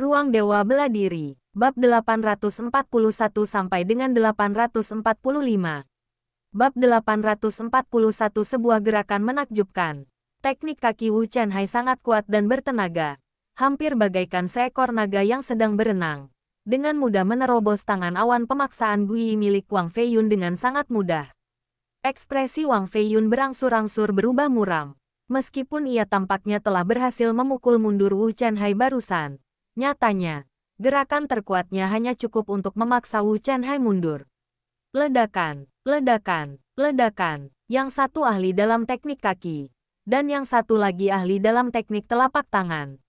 Ruang Dewa Bela Diri, Bab 841 sampai dengan 845. Bab 841 sebuah gerakan menakjubkan. Teknik kaki Wu Chenhai sangat kuat dan bertenaga, hampir bagaikan seekor naga yang sedang berenang. Dengan mudah menerobos tangan awan pemaksaan Gui milik Wang Feiyun dengan sangat mudah. Ekspresi Wang Feiyun berangsur-angsur berubah muram. Meskipun ia tampaknya telah berhasil memukul mundur Wu Chenhai barusan, nyatanya, gerakan terkuatnya hanya cukup untuk memaksa Wu Chenhai mundur. Ledakan, ledakan, ledakan. Yang satu ahli dalam teknik kaki, dan yang satu lagi ahli dalam teknik telapak tangan.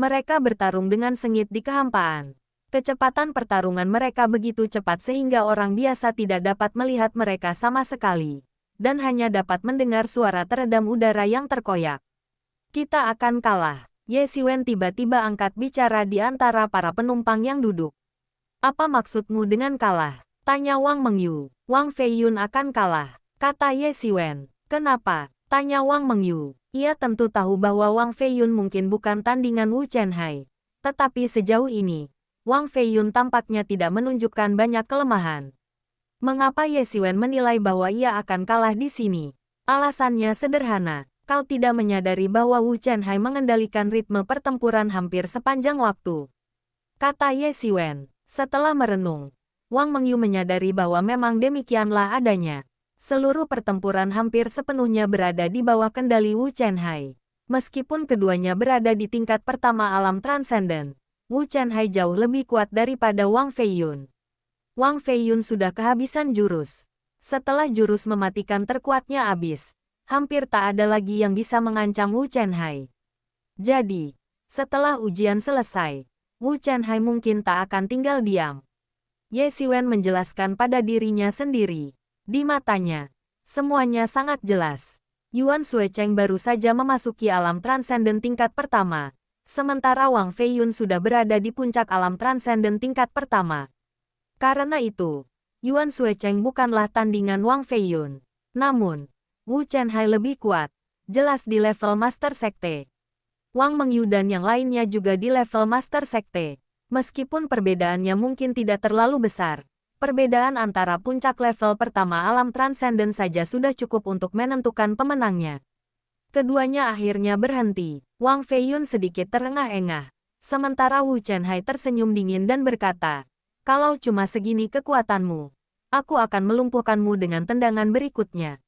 Mereka bertarung dengan sengit di kehampaan. Kecepatan pertarungan mereka begitu cepat sehingga orang biasa tidak dapat melihat mereka sama sekali, dan hanya dapat mendengar suara teredam udara yang terkoyak. Kita akan kalah. Ye Xiwen tiba-tiba angkat bicara di antara para penumpang yang duduk. Apa maksudmu dengan kalah? Tanya Wang Mengyu. Wang Feiyun akan kalah, kata Ye Xiwen. Kenapa? Tanya Wang Mengyu. Ia tentu tahu bahwa Wang Feiyun mungkin bukan tandingan Wu Chenhai. Tetapi sejauh ini, Wang Feiyun tampaknya tidak menunjukkan banyak kelemahan. Mengapa Ye Xiwen menilai bahwa ia akan kalah di sini? Alasannya sederhana. Kau tidak menyadari bahwa Wu Chenhai mengendalikan ritme pertempuran hampir sepanjang waktu, kata Ye Xiwen. Setelah merenung, Wang Mengyu menyadari bahwa memang demikianlah adanya. Seluruh pertempuran hampir sepenuhnya berada di bawah kendali Wu Chenhai. Meskipun keduanya berada di tingkat pertama alam transenden, Wu Chenhai jauh lebih kuat daripada Wang Feiyun. Wang Feiyun sudah kehabisan jurus. Setelah jurus mematikan terkuatnya habis, hampir tak ada lagi yang bisa mengancam Wu Chenhai. Jadi, setelah ujian selesai, Wu Chenhai mungkin tak akan tinggal diam. Ye Xiwen menjelaskan pada dirinya sendiri. Di matanya, semuanya sangat jelas. Yuan Suecheng baru saja memasuki alam transenden tingkat pertama, sementara Wang Feiyun sudah berada di puncak alam transenden tingkat pertama. Karena itu, Yuan Suecheng bukanlah tandingan Wang Feiyun. Namun, Wu Chenhai lebih kuat, jelas di level Master Sekte. Wang Mengyu dan yang lainnya juga di level Master Sekte. Meskipun perbedaannya mungkin tidak terlalu besar, perbedaan antara puncak level pertama alam transenden saja sudah cukup untuk menentukan pemenangnya. Keduanya akhirnya berhenti. Wang Feiyun sedikit terengah-engah, sementara Wu Chenhai tersenyum dingin dan berkata, "Kalau cuma segini kekuatanmu, aku akan melumpuhkanmu dengan tendangan berikutnya."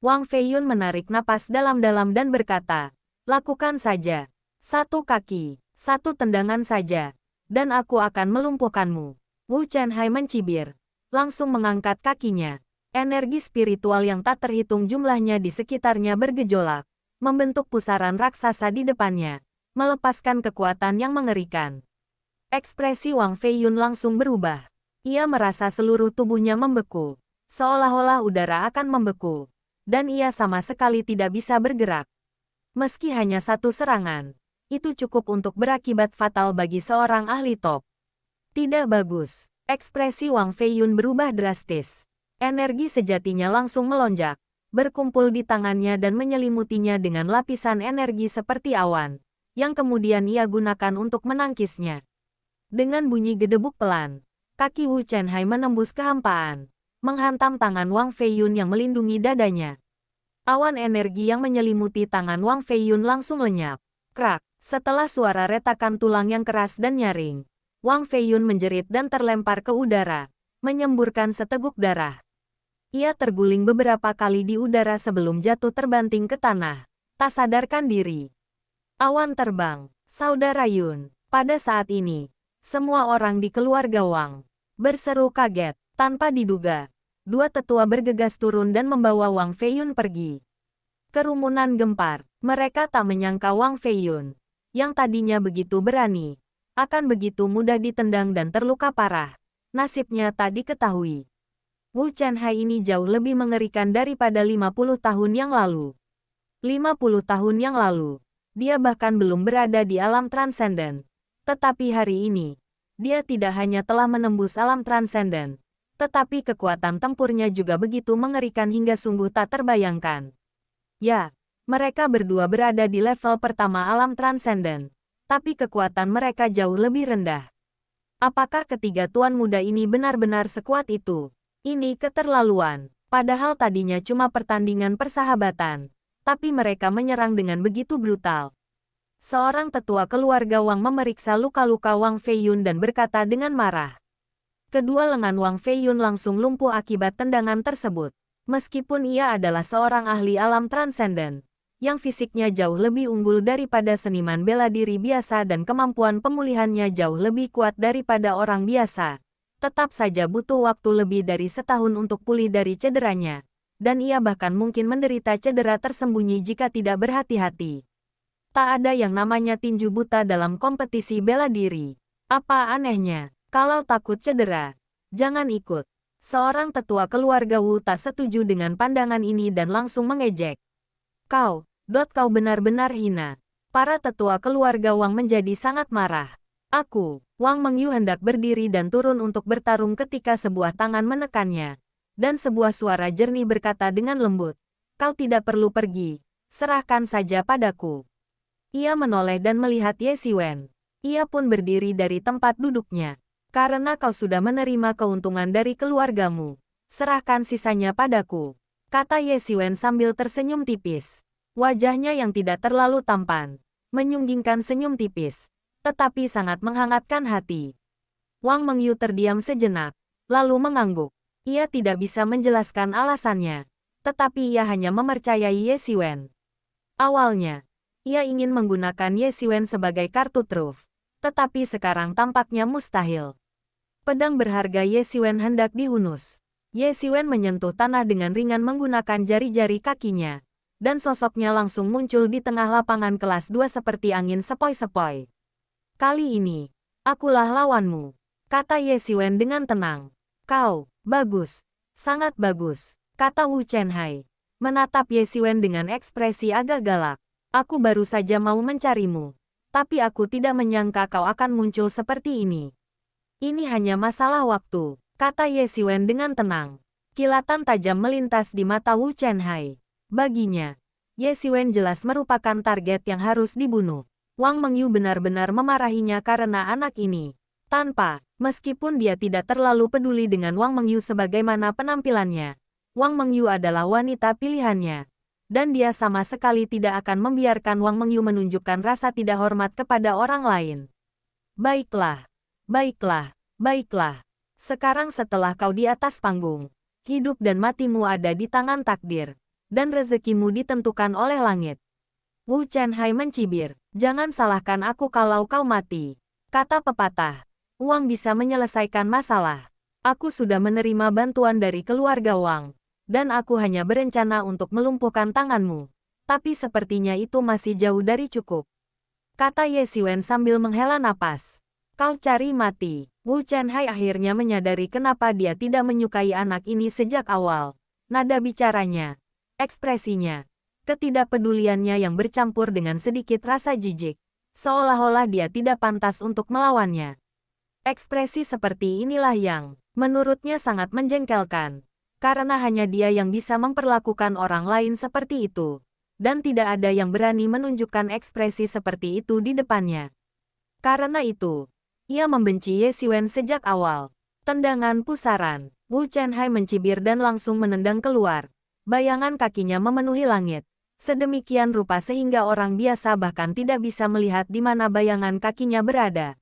Wang Feiyun menarik napas dalam-dalam dan berkata, "Lakukan saja. Satu kaki, satu tendangan saja, dan aku akan melumpuhkanmu." Wu Chenhai mencibir, langsung mengangkat kakinya. Energi spiritual yang tak terhitung jumlahnya di sekitarnya bergejolak, membentuk pusaran raksasa di depannya, melepaskan kekuatan yang mengerikan. Ekspresi Wang Feiyun langsung berubah. Ia merasa seluruh tubuhnya membeku, seolah-olah udara akan membeku, dan ia sama sekali tidak bisa bergerak. Meski hanya satu serangan, itu cukup untuk berakibat fatal bagi seorang ahli top. Tidak bagus. Ekspresi Wang Feiyun berubah drastis. Energi sejatinya langsung melonjak, berkumpul di tangannya dan menyelimutinya dengan lapisan energi seperti awan, yang kemudian ia gunakan untuk menangkisnya. Dengan bunyi gedebuk pelan, kaki Wu Chenhai menembus kehampaan, menghantam tangan Wang Feiyun yang melindungi dadanya. Awan energi yang menyelimuti tangan Wang Feiyun langsung lenyap. Krak, setelah suara retakan tulang yang keras dan nyaring, Wang Feiyun menjerit dan terlempar ke udara, menyemburkan seteguk darah. Ia terguling beberapa kali di udara sebelum jatuh terbanting ke tanah, tak sadarkan diri. Awan terbang, Saudara Yun. Pada saat ini, semua orang di keluarga Wang berseru kaget. Tanpa diduga, dua tetua bergegas turun dan membawa Wang Feiyun pergi. Kerumunan gempar. Mereka tak menyangka Wang Feiyun, yang tadinya begitu berani, akan begitu mudah ditendang dan terluka parah. Nasibnya tak diketahui. Wu Chenhai ini jauh lebih mengerikan daripada 50 tahun yang lalu. 50 tahun yang lalu, dia bahkan belum berada di alam transenden. Tetapi hari ini, dia tidak hanya telah menembus alam transenden, tetapi kekuatan tempurnya juga begitu mengerikan hingga sungguh tak terbayangkan. Ya, mereka berdua berada di level pertama alam transenden, tapi kekuatan mereka jauh lebih rendah. Apakah ketiga tuan muda ini benar-benar sekuat itu? Ini keterlaluan. Padahal tadinya cuma pertandingan persahabatan, tapi mereka menyerang dengan begitu brutal. Seorang tetua keluarga Wang memeriksa luka-luka Wang Feiyun dan berkata dengan marah. Kedua lengan Wang Feiyun langsung lumpuh akibat tendangan tersebut. Meskipun ia adalah seorang ahli alam transenden, yang fisiknya jauh lebih unggul daripada seniman bela diri biasa dan kemampuan pemulihannya jauh lebih kuat daripada orang biasa, tetap saja butuh waktu lebih dari setahun untuk pulih dari cederanya, dan ia bahkan mungkin menderita cedera tersembunyi jika tidak berhati-hati. Tak ada yang namanya tinju buta dalam kompetisi bela diri. Apa anehnya? Kalau takut cedera, jangan ikut. Seorang tetua keluarga Wu tak setuju dengan pandangan ini dan langsung mengejek. Kau benar-benar hina. Para tetua keluarga Wang menjadi sangat marah. Wang Mengyu hendak berdiri dan turun untuk bertarung ketika sebuah tangan menekannya. Dan sebuah suara jernih berkata dengan lembut, kau tidak perlu pergi, serahkan saja padaku. Ia menoleh dan melihat Ye Siwen. Ia pun berdiri dari tempat duduknya. Karena kau sudah menerima keuntungan dari keluargamu, serahkan sisanya padaku, kata Ye Siwen sambil tersenyum tipis. Wajahnya yang tidak terlalu tampan, menyunggingkan senyum tipis, tetapi sangat menghangatkan hati. Wang Mengyu terdiam sejenak, lalu mengangguk. Ia tidak bisa menjelaskan alasannya, tetapi ia hanya mempercayai Ye Siwen. Awalnya, ia ingin menggunakan Ye Siwen sebagai kartu truf, tetapi sekarang tampaknya mustahil. Pedang berharga Ye Siwen hendak dihunus. Ye Siwen menyentuh tanah dengan ringan menggunakan jari-jari kakinya, dan sosoknya langsung muncul di tengah lapangan kelas 2 seperti angin sepoi-sepoi. Kali ini, akulah lawanmu, kata Ye Siwen dengan tenang. Kau, bagus, sangat bagus, kata Wu Chenhai, menatap Ye Siwen dengan ekspresi agak galak. Aku baru saja mau mencarimu, tapi aku tidak menyangka kau akan muncul seperti ini. Ini hanya masalah waktu, kata Ye Siwen dengan tenang. Kilatan tajam melintas di mata Wu Chenhai. Baginya, Ye Siwen jelas merupakan target yang harus dibunuh. Wang Mengyu benar-benar memarahinya karena anak ini. Meskipun dia tidak terlalu peduli dengan Wang Mengyu sebagaimana penampilannya, Wang Mengyu adalah wanita pilihannya. Dan dia sama sekali tidak akan membiarkan Wang Mengyu menunjukkan rasa tidak hormat kepada orang lain. Baiklah. Sekarang setelah kau di atas panggung, hidup dan matimu ada di tangan takdir, dan rezekimu ditentukan oleh langit. Wu Chenhai mencibir, jangan salahkan aku kalau kau mati. Kata pepatah, uang bisa menyelesaikan masalah. Aku sudah menerima bantuan dari keluarga Wang, dan aku hanya berencana untuk melumpuhkan tanganmu. Tapi sepertinya itu masih jauh dari cukup. Kata Ye Siwen sambil menghela napas. Kau cari mati. Wu Chenhai akhirnya menyadari kenapa dia tidak menyukai anak ini sejak awal. Nada bicaranya, ekspresinya, ketidakpeduliannya yang bercampur dengan sedikit rasa jijik, seolah-olah dia tidak pantas untuk melawannya. Ekspresi seperti inilah yang, menurutnya sangat menjengkelkan, karena hanya dia yang bisa memperlakukan orang lain seperti itu, dan tidak ada yang berani menunjukkan ekspresi seperti itu di depannya. Karena itu, ia membenci Ye Siwen sejak awal. Tendangan pusaran, Wu Chenhai mencibir dan langsung menendang keluar. Bayangan kakinya memenuhi langit. Sedemikian rupa sehingga orang biasa bahkan tidak bisa melihat di mana bayangan kakinya berada.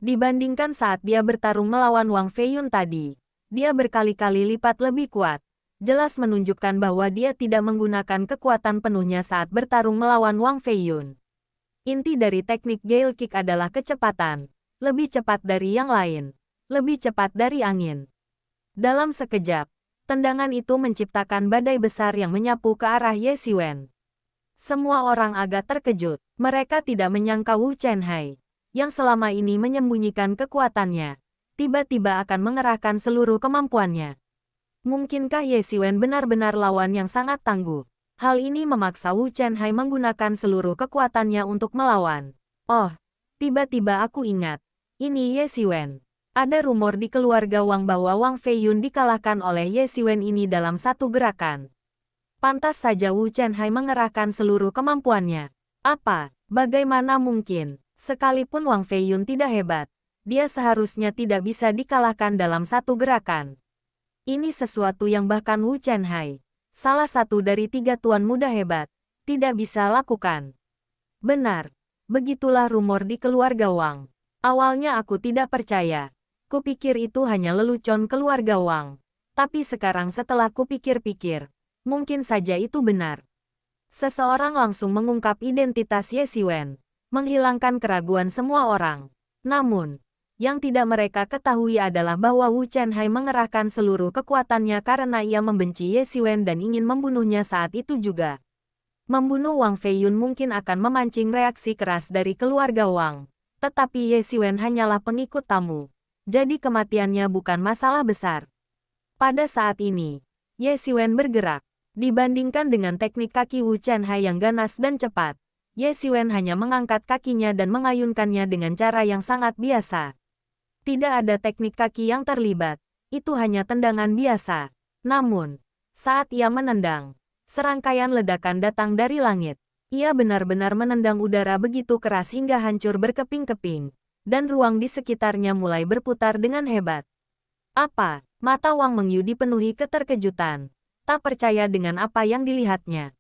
Dibandingkan saat dia bertarung melawan Wang Feiyun tadi, dia berkali-kali lipat lebih kuat. Jelas menunjukkan bahwa dia tidak menggunakan kekuatan penuhnya saat bertarung melawan Wang Feiyun. Inti dari teknik Gale Kick adalah kecepatan. Lebih cepat dari yang lain. Lebih cepat dari angin. Dalam sekejap, tendangan itu menciptakan badai besar yang menyapu ke arah Ye Siwen. Semua orang agak terkejut. Mereka tidak menyangka Wu Chenhai, yang selama ini menyembunyikan kekuatannya, tiba-tiba akan mengerahkan seluruh kemampuannya. Mungkinkah Ye Siwen benar-benar lawan yang sangat tangguh? Hal ini memaksa Wu Chenhai menggunakan seluruh kekuatannya untuk melawan. Oh, tiba-tiba aku ingat. Ini Ye Siwen. Ada rumor di keluarga Wang bahwa Wang Feiyun dikalahkan oleh Ye Siwen ini dalam satu gerakan. Pantas saja Wu Chenhai mengerahkan seluruh kemampuannya. Apa? Bagaimana mungkin? Sekalipun Wang Feiyun tidak hebat, dia seharusnya tidak bisa dikalahkan dalam satu gerakan. Ini sesuatu yang bahkan Wu Chenhai, salah satu dari 3 tuan muda hebat, tidak bisa lakukan. Benar, begitulah rumor di keluarga Wang. Awalnya aku tidak percaya. Kupikir itu hanya lelucon keluarga Wang. Tapi sekarang setelah kupikir-pikir, mungkin saja itu benar. Seseorang langsung mengungkap identitas Ye Xiwen, menghilangkan keraguan semua orang. Namun, yang tidak mereka ketahui adalah bahwa Wu Chenhai mengerahkan seluruh kekuatannya karena ia membenci Ye Xiwen dan ingin membunuhnya saat itu juga. Membunuh Wang Feiyun mungkin akan memancing reaksi keras dari keluarga Wang. Tetapi Ye Xiwen hanyalah pengikut tamu. Jadi kematiannya bukan masalah besar. Pada saat ini, Ye Xiwen bergerak. Dibandingkan dengan teknik kaki Wu Chenhai yang ganas dan cepat, Ye Xiwen hanya mengangkat kakinya dan mengayunkannya dengan cara yang sangat biasa. Tidak ada teknik kaki yang terlibat. Itu hanya tendangan biasa. Namun, saat ia menendang, serangkaian ledakan datang dari langit. Ia benar-benar menendang udara begitu keras hingga hancur berkeping-keping, dan ruang di sekitarnya mulai berputar dengan hebat. Apa? Mata Wang Mengyu dipenuhi keterkejutan, tak percaya dengan apa yang dilihatnya.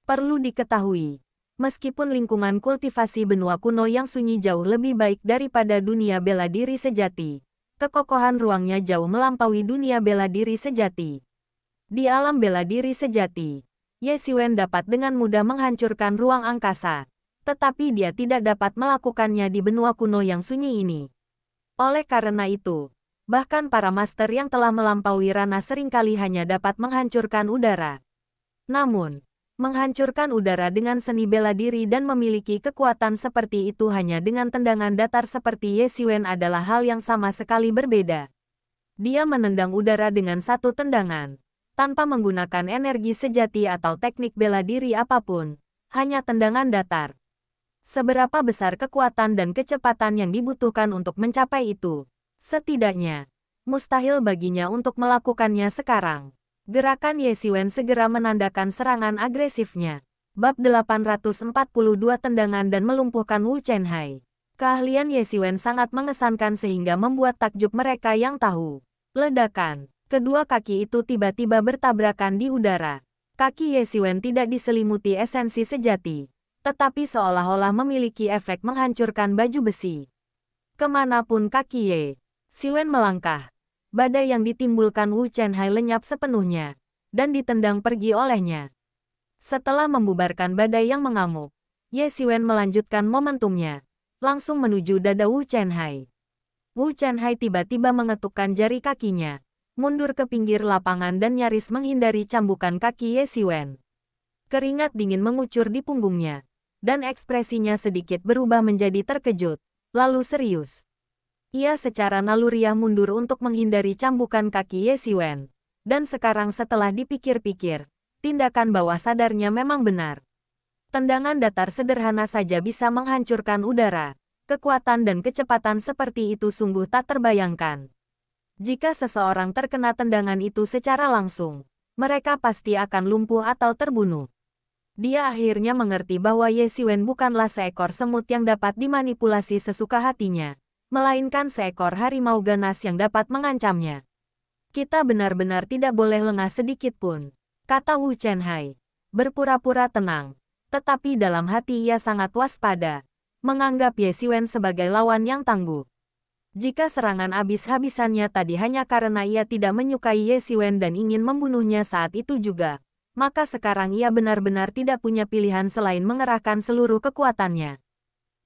Perlu diketahui, meskipun lingkungan kultivasi benua kuno yang sunyi jauh lebih baik daripada dunia bela diri sejati, kekokohan ruangnya jauh melampaui dunia bela diri sejati. Di alam bela diri sejati, Ye Xiwen dapat dengan mudah menghancurkan ruang angkasa, tetapi dia tidak dapat melakukannya di benua kuno yang sunyi ini. Oleh karena itu, bahkan para master yang telah melampaui ranah seringkali hanya dapat menghancurkan udara. Namun, menghancurkan udara dengan seni bela diri dan memiliki kekuatan seperti itu hanya dengan tendangan datar seperti Ye Xiwen adalah hal yang sama sekali berbeda. Dia menendang udara dengan satu tendangan, tanpa menggunakan energi sejati atau teknik bela diri apapun, hanya tendangan datar. Seberapa besar kekuatan dan kecepatan yang dibutuhkan untuk mencapai itu? Setidaknya, mustahil baginya untuk melakukannya sekarang. Gerakan Ye Xiwen segera menandakan serangan agresifnya. Bab 842 tendangan dan melumpuhkan Wu Chenhai. Keahlian Ye Xiwen sangat mengesankan sehingga membuat takjub mereka yang tahu. Ledakan. Kedua kaki itu tiba-tiba bertabrakan di udara. Kaki Ye Xiwen tidak diselimuti esensi sejati, tetapi seolah-olah memiliki efek menghancurkan baju besi. Kemanapun kaki Ye Xiwen melangkah, badai yang ditimbulkan Wu Chenhai lenyap sepenuhnya, dan ditendang pergi olehnya. Setelah membubarkan badai yang mengamuk, Ye Xiwen melanjutkan momentumnya, langsung menuju dada Wu Chenhai. Wu Chenhai tiba-tiba mengetukkan jari kakinya, mundur ke pinggir lapangan dan nyaris menghindari cambukan kaki Ye Xiwen. Keringat dingin mengucur di punggungnya, dan ekspresinya sedikit berubah menjadi terkejut, lalu serius. Ia secara naluriah mundur untuk menghindari cambukan kaki Ye Xiwen. Dan sekarang setelah dipikir-pikir, tindakan bawah sadarnya memang benar. Tendangan datar sederhana saja bisa menghancurkan udara. Kekuatan dan kecepatan seperti itu sungguh tak terbayangkan. Jika seseorang terkena tendangan itu secara langsung, mereka pasti akan lumpuh atau terbunuh. Dia akhirnya mengerti bahwa Ye Xiwen bukanlah seekor semut yang dapat dimanipulasi sesuka hatinya, melainkan seekor harimau ganas yang dapat mengancamnya. Kita benar-benar tidak boleh lengah sedikit pun, kata Wu Chenhai, berpura-pura tenang, tetapi dalam hati ia sangat waspada, menganggap Ye Xiwen sebagai lawan yang tangguh. Jika serangan habis-habisannya tadi hanya karena ia tidak menyukai Ye Xiwen dan ingin membunuhnya saat itu juga, maka sekarang ia benar-benar tidak punya pilihan selain mengerahkan seluruh kekuatannya.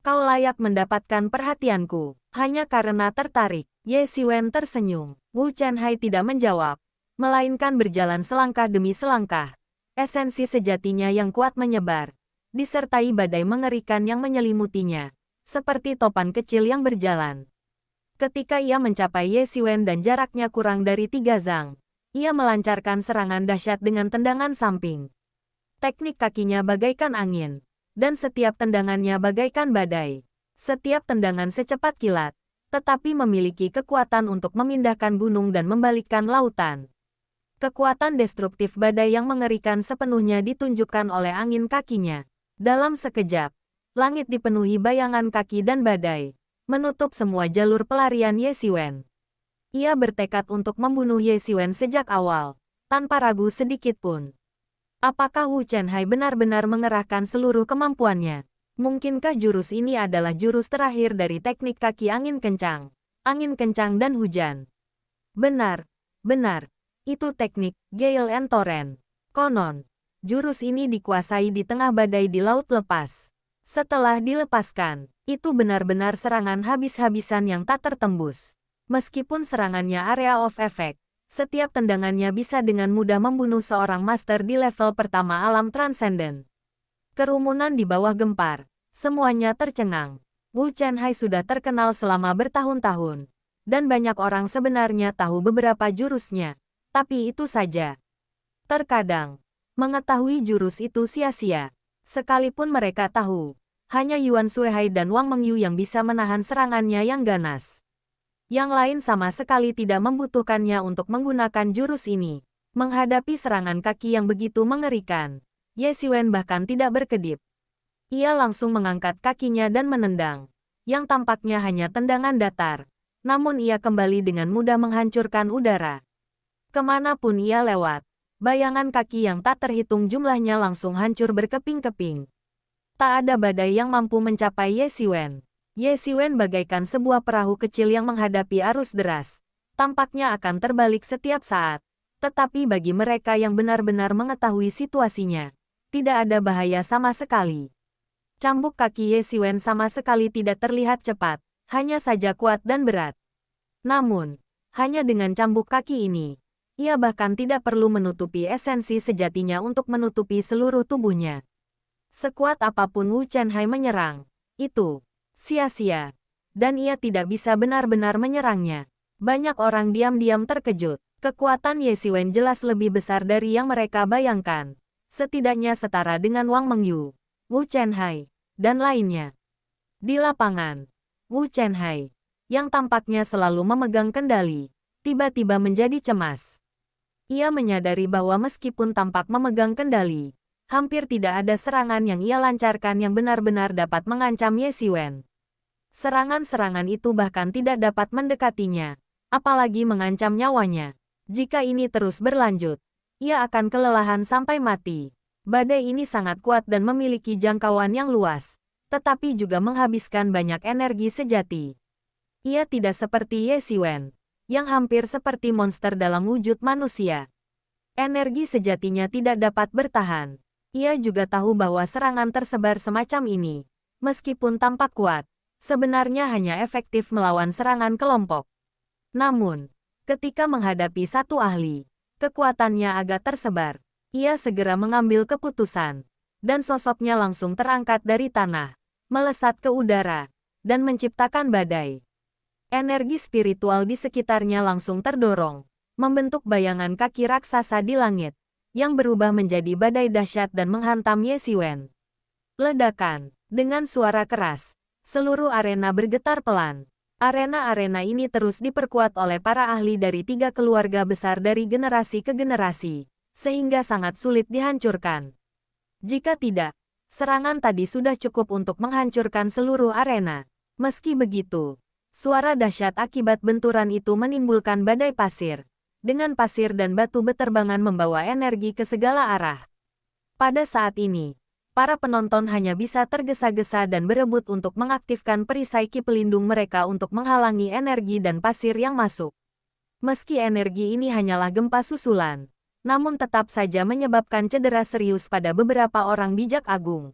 Kau layak mendapatkan perhatianku, hanya karena tertarik. Ye Xiwen tersenyum. Wu Chenhai tidak menjawab, melainkan berjalan selangkah demi selangkah. Esensi sejatinya yang kuat menyebar, disertai badai mengerikan yang menyelimutinya, seperti topan kecil yang berjalan. Ketika ia mencapai Ye Xiwen dan jaraknya kurang dari 3 zang, ia melancarkan serangan dahsyat dengan tendangan samping. Teknik kakinya bagaikan angin, dan setiap tendangannya bagaikan badai. Setiap tendangan secepat kilat, tetapi memiliki kekuatan untuk memindahkan gunung dan membalikkan lautan. Kekuatan destruktif badai yang mengerikan sepenuhnya ditunjukkan oleh angin kakinya. Dalam sekejap, Langit dipenuhi bayangan kaki dan badai, menutup semua jalur pelarian Ye Xiwen. Ia bertekad untuk membunuh Ye Xiwen sejak awal, tanpa ragu sedikit pun. Apakah Wu Chenhai benar-benar mengerahkan seluruh kemampuannya? Mungkinkah jurus ini adalah jurus terakhir dari teknik kaki angin kencang dan hujan? Benar, benar. Itu teknik Gale and Torrent. Konon, jurus ini dikuasai di tengah badai di laut lepas. Setelah dilepaskan, itu benar-benar serangan habis-habisan yang tak tertembus. Meskipun serangannya area of effect, setiap tendangannya bisa dengan mudah membunuh seorang master di level pertama alam transenden. Kerumunan di bawah gempar. Semuanya tercengang. Wu Chenhai sudah terkenal selama bertahun-tahun. Dan banyak orang sebenarnya tahu beberapa jurusnya. Tapi itu saja. Terkadang, mengetahui jurus itu sia-sia. Sekalipun mereka tahu, hanya Yuan Suihai dan Wang Mengyu yang bisa menahan serangannya yang ganas. Yang lain sama sekali tidak membutuhkannya untuk menggunakan jurus ini. Menghadapi serangan kaki yang begitu mengerikan, Ye Xiwen bahkan tidak berkedip. Ia langsung mengangkat kakinya dan menendang, yang tampaknya hanya tendangan datar. Namun ia kembali dengan mudah menghancurkan udara. Kemanapun ia lewat, bayangan kaki yang tak terhitung jumlahnya langsung hancur berkeping-keping. Tak ada badai yang mampu mencapai Ye Xiwen. Ye Xiwen bagaikan sebuah perahu kecil yang menghadapi arus deras. Tampaknya akan terbalik setiap saat. Tetapi bagi mereka yang benar-benar mengetahui situasinya, tidak ada bahaya sama sekali. Cambuk kaki Ye Xiwen sama sekali tidak terlihat cepat, hanya saja kuat dan berat. Namun, hanya dengan cambuk kaki ini, ia bahkan tidak perlu menutupi esensi sejatinya untuk menutupi seluruh tubuhnya. Sekuat apapun Wu Chenhai menyerang, itu sia-sia, dan ia tidak bisa benar-benar menyerangnya. Banyak orang diam-diam terkejut. Kekuatan Ye Xiwen jelas lebih besar dari yang mereka bayangkan. Setidaknya setara dengan Wang Mengyu, Wu Chenhai, dan lainnya. Di lapangan, Wu Chenhai, yang tampaknya selalu memegang kendali, tiba-tiba menjadi cemas. Ia menyadari bahwa meskipun tampak memegang kendali, hampir tidak ada serangan yang ia lancarkan yang benar-benar dapat mengancam Ye Xiwen. Serangan-serangan itu bahkan tidak dapat mendekatinya, apalagi mengancam nyawanya. Jika ini terus berlanjut, ia akan kelelahan sampai mati. Badai ini sangat kuat dan memiliki jangkauan yang luas, tetapi juga menghabiskan banyak energi sejati. Ia tidak seperti Ye Xiwen, yang hampir seperti monster dalam wujud manusia. Energi sejatinya tidak dapat bertahan. Ia juga tahu bahwa serangan tersebar semacam ini, meskipun tampak kuat, sebenarnya hanya efektif melawan serangan kelompok. Namun, ketika menghadapi satu ahli, kekuatannya agak tersebar. Ia segera mengambil keputusan, dan sosoknya langsung terangkat dari tanah, melesat ke udara, dan menciptakan badai. Energi spiritual di sekitarnya langsung terdorong, membentuk bayangan kaki raksasa di langit, yang berubah menjadi badai dahsyat dan menghantam Ye Xiwen. Ledakan, dengan suara keras, seluruh arena bergetar pelan. Arena-arena ini terus diperkuat oleh para ahli dari 3 keluarga besar dari generasi ke generasi, sehingga sangat sulit dihancurkan. Jika tidak, serangan tadi sudah cukup untuk menghancurkan seluruh arena. Meski begitu, suara dahsyat akibat benturan itu menimbulkan badai pasir, dengan pasir dan batu beterbangan membawa energi ke segala arah. Pada saat ini, para penonton hanya bisa tergesa-gesa dan berebut untuk mengaktifkan perisai ki pelindung mereka untuk menghalangi energi dan pasir yang masuk. Meski energi ini hanyalah gempa susulan, namun tetap saja menyebabkan cedera serius pada beberapa orang bijak agung.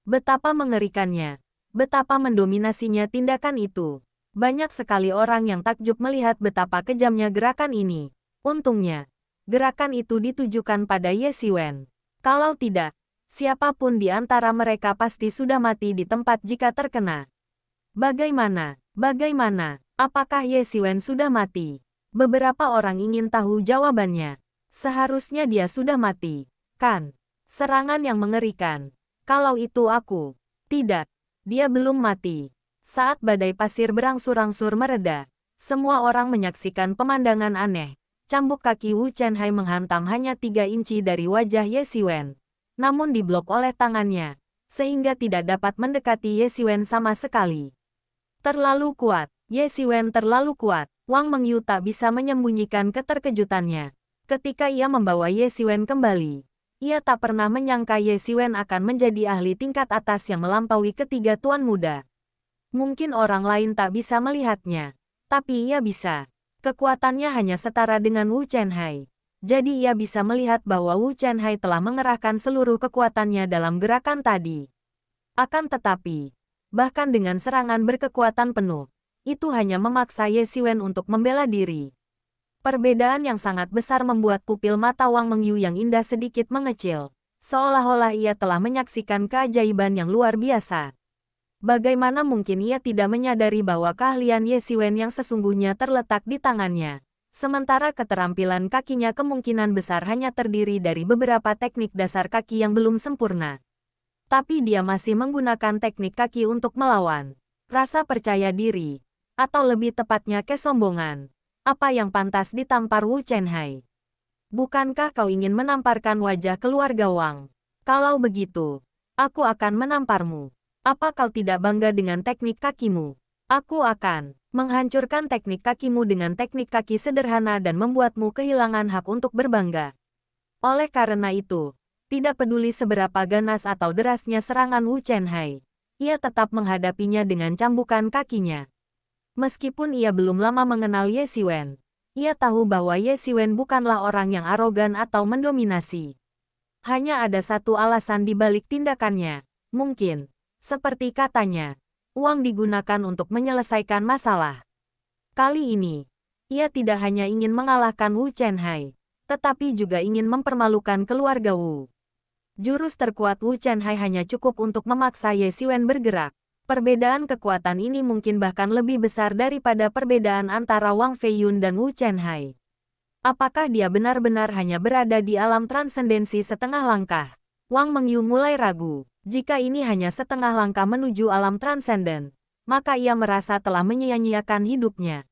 Betapa mengerikannya, betapa mendominasinya tindakan itu. Banyak sekali orang yang takjub melihat betapa kejamnya gerakan ini. Untungnya, gerakan itu ditujukan pada Ye Xiwen. Kalau tidak, siapapun di antara mereka pasti sudah mati di tempat jika terkena. Bagaimana? Apakah Ye Xiwen sudah mati? Beberapa orang ingin tahu jawabannya. Seharusnya dia sudah mati, kan? Serangan yang mengerikan. Kalau itu aku. Tidak, dia belum mati. Saat badai pasir berangsur-angsur mereda, semua orang menyaksikan pemandangan aneh. Cambuk kaki Wu Chenhai menghantam hanya 3 inci dari wajah Ye Xiwen. Namun diblok oleh tangannya, sehingga tidak dapat mendekati Ye Xiwen sama sekali. Terlalu kuat, Ye Xiwen terlalu kuat. Wang Mengyu tak bisa menyembunyikan keterkejutannya. Ketika ia membawa Ye Xiwen kembali, ia tak pernah menyangka Ye Xiwen akan menjadi ahli tingkat atas yang melampaui ketiga tuan muda. Mungkin orang lain tak bisa melihatnya, tapi ia bisa. Kekuatannya hanya setara dengan Wu Chenhai. Jadi ia bisa melihat bahwa Wu Chenhai telah mengerahkan seluruh kekuatannya dalam gerakan tadi. Akan tetapi, bahkan dengan serangan berkekuatan penuh, itu hanya memaksa Ye Xiwen untuk membela diri. Perbedaan yang sangat besar membuat pupil mata Wang Mengyu yang indah sedikit mengecil, seolah-olah ia telah menyaksikan keajaiban yang luar biasa. Bagaimana mungkin ia tidak menyadari bahwa keahlian Ye Xiwen yang sesungguhnya terletak di tangannya, sementara keterampilan kakinya kemungkinan besar hanya terdiri dari beberapa teknik dasar kaki yang belum sempurna. Tapi dia masih menggunakan teknik kaki untuk melawan. Rasa percaya diri, atau lebih tepatnya kesombongan, apa yang pantas ditampar Wu Chenhai? Bukankah kau ingin menamparkan wajah keluarga Wang? Kalau begitu, aku akan menamparmu. Apa kau tidak bangga dengan teknik kakimu? Aku akan menghancurkan teknik kakimu dengan teknik kaki sederhana dan membuatmu kehilangan hak untuk berbangga. Oleh karena itu, tidak peduli seberapa ganas atau derasnya serangan Wu Chenhai, ia tetap menghadapinya dengan cambukan kakinya. Meskipun ia belum lama mengenal Ye Xiwen, ia tahu bahwa Ye Xiwen bukanlah orang yang arogan atau mendominasi. Hanya ada satu alasan di balik tindakannya. Mungkin, seperti katanya, uang digunakan untuk menyelesaikan masalah. Kali ini, ia tidak hanya ingin mengalahkan Wu Chenhai, tetapi juga ingin mempermalukan keluarga Wu. Jurus terkuat Wu Chenhai hanya cukup untuk memaksa Ye Xiwen bergerak. Perbedaan kekuatan ini mungkin bahkan lebih besar daripada perbedaan antara Wang Feiyun dan Wu Chenhai. Apakah dia benar-benar hanya berada di alam transendensi setengah langkah? Wang Mengyu mulai ragu. Jika ini hanya setengah langkah menuju alam transenden, maka ia merasa telah menyia-nyiakan hidupnya.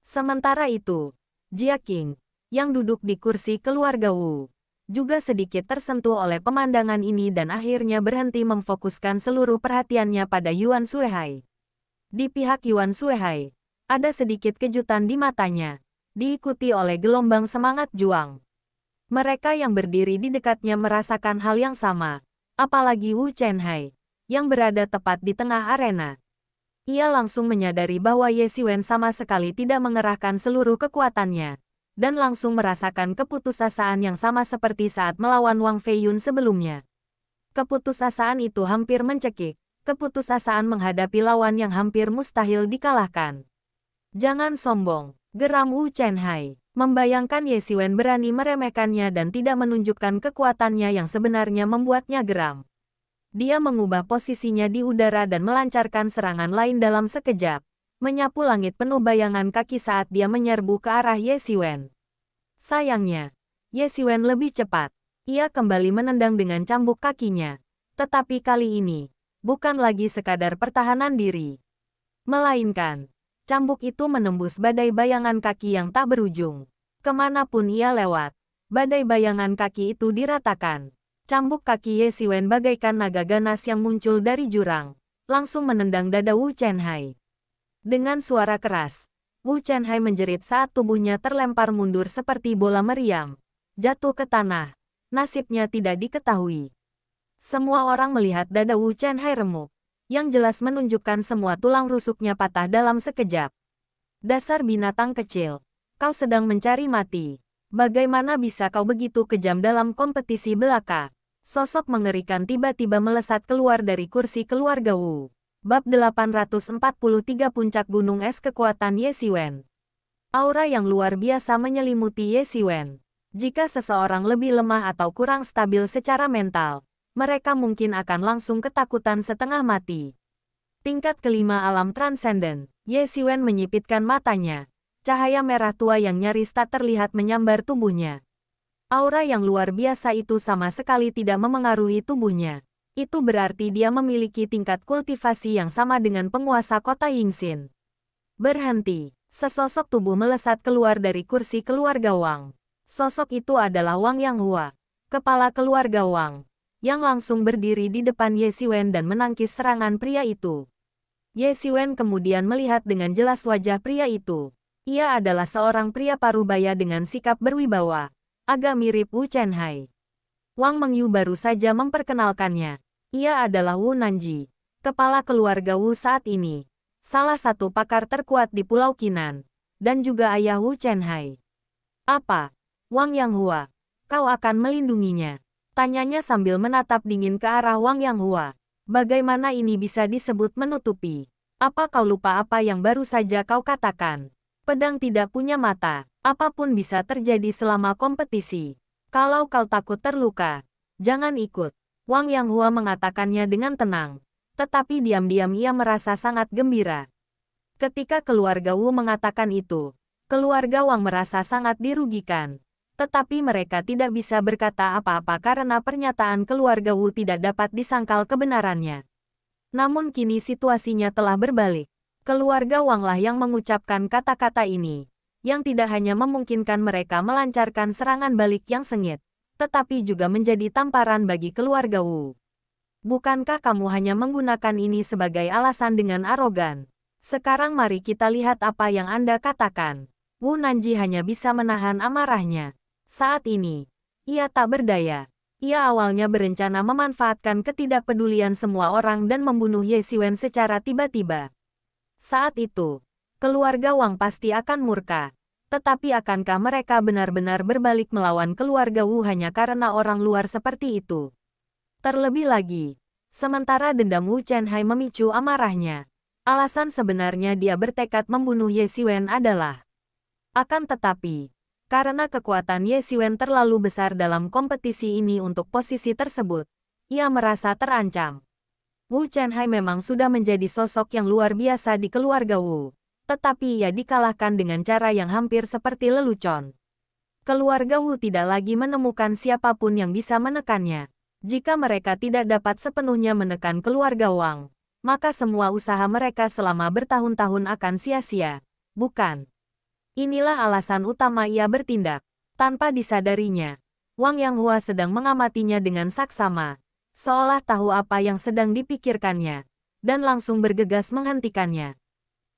Sementara itu, Jia Qing, yang duduk di kursi keluarga Wu, juga sedikit tersentuh oleh pemandangan ini dan akhirnya berhenti memfokuskan seluruh perhatiannya pada Yuan Suehai. Di pihak Yuan Suehai, ada sedikit kejutan di matanya, diikuti oleh gelombang semangat juang. Mereka yang berdiri di dekatnya merasakan hal yang sama, apalagi Wu Chenhai, yang berada tepat di tengah arena. Ia langsung menyadari bahwa Ye Xiwen sama sekali tidak mengerahkan seluruh kekuatannya, dan langsung merasakan keputusasaan yang sama seperti saat melawan Wang Feiyun sebelumnya. Keputusasaan itu hampir mencekik, keputusasaan menghadapi lawan yang hampir mustahil dikalahkan. Jangan sombong, geram Wu Chenhai, membayangkan Ye Xiwen berani meremehkannya dan tidak menunjukkan kekuatannya yang sebenarnya membuatnya geram. Dia mengubah posisinya di udara dan melancarkan serangan lain dalam sekejap, menyapu langit penuh bayangan kaki saat dia menyerbu ke arah Ye Xiwen. Sayangnya, Ye Xiwen lebih cepat. Ia kembali menendang dengan cambuk kakinya. Tetapi kali ini, bukan lagi sekadar pertahanan diri. Melainkan, cambuk itu menembus badai bayangan kaki yang tak berujung. Kemanapun ia lewat, badai bayangan kaki itu diratakan. Cambuk kaki Ye Xiwen bagaikan naga ganas yang muncul dari jurang, langsung menendang dada Wu Chenhai. Dengan suara keras, Wu Chenhai menjerit saat tubuhnya terlempar mundur seperti bola meriam. Jatuh ke tanah, nasibnya tidak diketahui. Semua orang melihat dada Wu Chenhai remuk, yang jelas menunjukkan semua tulang rusuknya patah dalam sekejap. Dasar binatang kecil, kau sedang mencari mati. Bagaimana bisa kau begitu kejam dalam kompetisi belaka? Sosok mengerikan tiba-tiba melesat keluar dari kursi keluarga Wu. Bab 843 Puncak Gunung Es Kekuatan Ye Xiwen. Aura yang luar biasa menyelimuti Ye Xiwen. Jika seseorang lebih lemah atau kurang stabil secara mental, mereka mungkin akan langsung ketakutan setengah mati. Tingkat kelima alam transenden, Ye Xiwen menyipitkan matanya. Cahaya merah tua yang nyaris tak terlihat menyambar tubuhnya. Aura yang luar biasa itu sama sekali tidak memengaruhi tubuhnya. Itu berarti dia memiliki tingkat kultivasi yang sama dengan penguasa kota Yingxin. Berhenti, sesosok tubuh melesat keluar dari kursi keluarga Wang. Sosok itu adalah Wang Yanghua, kepala keluarga Wang. yang langsung berdiri di depan Ye Xiwen dan menangkis serangan pria itu. Ye Xiwen kemudian melihat dengan jelas wajah pria itu. Ia adalah seorang pria parubaya dengan sikap berwibawa, agak mirip Wu Chenhai. Wang Mengyu baru saja memperkenalkannya. Ia adalah Wu Nanji, kepala keluarga Wu saat ini, salah satu pakar terkuat di Pulau Qinan, dan juga ayah Wu Chenhai. Apa? Wang Yanghua, kau akan melindunginya? Tanyanya sambil menatap dingin ke arah Wang Yanghua. Bagaimana ini bisa disebut menutupi? Apa kau lupa apa yang baru saja kau katakan? Pedang tidak punya mata. Apapun bisa terjadi selama kompetisi. Kalau kau takut terluka, jangan ikut. Wang Yanghua mengatakannya dengan tenang. Tetapi diam-diam ia merasa sangat gembira. Ketika keluarga Wu mengatakan itu, keluarga Wang merasa sangat dirugikan. Tetapi mereka tidak bisa berkata apa-apa karena pernyataan keluarga Wu tidak dapat disangkal kebenarannya. Namun kini situasinya telah berbalik. Keluarga Wang lah yang mengucapkan kata-kata ini, yang tidak hanya memungkinkan mereka melancarkan serangan balik yang sengit, tetapi juga menjadi tamparan bagi keluarga Wu. Bukankah kamu hanya menggunakan ini sebagai alasan dengan arogan? Sekarang mari kita lihat apa yang Anda katakan. Wu Nanji hanya bisa menahan amarahnya. Saat ini, ia tak berdaya. Ia awalnya berencana memanfaatkan ketidakpedulian semua orang dan membunuh Ye Xiwen secara tiba-tiba. Saat itu, keluarga Wang pasti akan murka. Tetapi akankah mereka benar-benar berbalik melawan keluarga Wu hanya karena orang luar seperti itu? Terlebih lagi, sementara dendam Wu Chenhai memicu amarahnya, alasan sebenarnya dia bertekad membunuh Ye Xiwen adalah, akan tetapi, karena kekuatan Ye Xiwen terlalu besar dalam kompetisi ini untuk posisi tersebut, ia merasa terancam. Wu Chenhai memang sudah menjadi sosok yang luar biasa di keluarga Wu, tetapi ia dikalahkan dengan cara yang hampir seperti lelucon. Keluarga Wu tidak lagi menemukan siapapun yang bisa menekannya. Jika mereka tidak dapat sepenuhnya menekan keluarga Wang, maka semua usaha mereka selama bertahun-tahun akan sia-sia, bukan? Inilah alasan utama ia bertindak. Tanpa disadarinya, Wang Yanghua sedang mengamatinya dengan saksama, seolah tahu apa yang sedang dipikirkannya, dan langsung bergegas menghentikannya.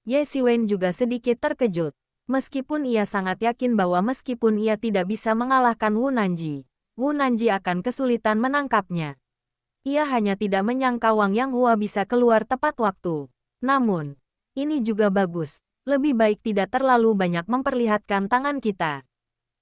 Ye Xiwen juga sedikit terkejut, meskipun ia sangat yakin bahwa meskipun ia tidak bisa mengalahkan Wu Nanji akan kesulitan menangkapnya. Ia hanya tidak menyangka Wang Yanghua bisa keluar tepat waktu. Namun, ini juga bagus. Lebih baik tidak terlalu banyak memperlihatkan tangan kita.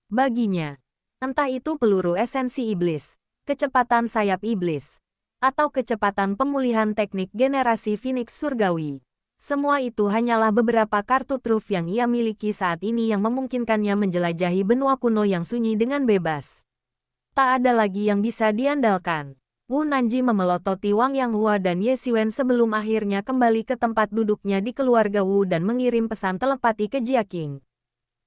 Baginya, entah itu peluru esensi iblis, kecepatan sayap iblis, atau kecepatan pemulihan teknik generasi Phoenix Surgawi. Semua itu hanyalah beberapa kartu truf yang ia miliki saat ini yang memungkinkannya menjelajahi benua kuno yang sunyi dengan bebas. Tak ada lagi yang bisa diandalkan. Wu Nanji memelototi Wang Yanghua dan Ye Xiwen sebelum akhirnya kembali ke tempat duduknya di keluarga Wu dan mengirim pesan telepati ke Jia Qing.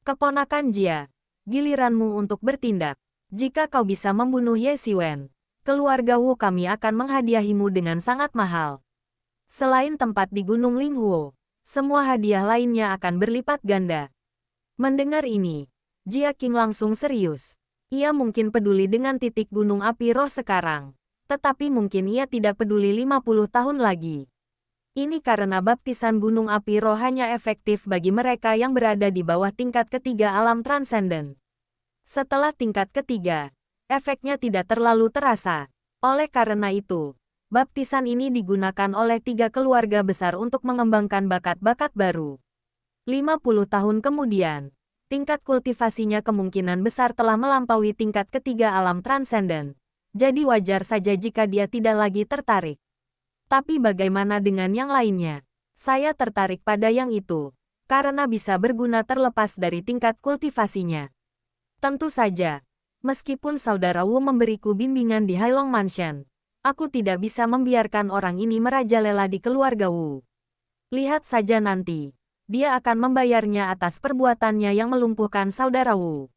Keponakan Jia, giliranmu untuk bertindak. Jika kau bisa membunuh Ye Xiwen, keluarga Wu kami akan menghadiahimu dengan sangat mahal. Selain tempat di Gunung Linghuo, semua hadiah lainnya akan berlipat ganda. Mendengar ini, Jia Qing langsung serius. Ia mungkin peduli dengan titik gunung api roh sekarang. Tetapi mungkin ia tidak peduli 50 tahun lagi. Ini karena baptisan gunung api roh hanya efektif bagi mereka yang berada di bawah tingkat ketiga alam transenden. Setelah tingkat ketiga, efeknya tidak terlalu terasa. Oleh karena itu, baptisan ini digunakan oleh 3 keluarga besar untuk mengembangkan bakat-bakat baru. 50 tahun kemudian, tingkat kultivasinya kemungkinan besar telah melampaui tingkat ketiga alam transenden. Jadi wajar saja jika dia tidak lagi tertarik. Tapi bagaimana dengan yang lainnya? Saya tertarik pada yang itu, karena bisa berguna terlepas dari tingkat kultivasinya. Tentu saja, meskipun saudara Wu memberiku bimbingan di Hailong Mansion, aku tidak bisa membiarkan orang ini merajalela di keluarga Wu. Lihat saja nanti, dia akan membayarnya atas perbuatannya yang melumpuhkan saudara Wu.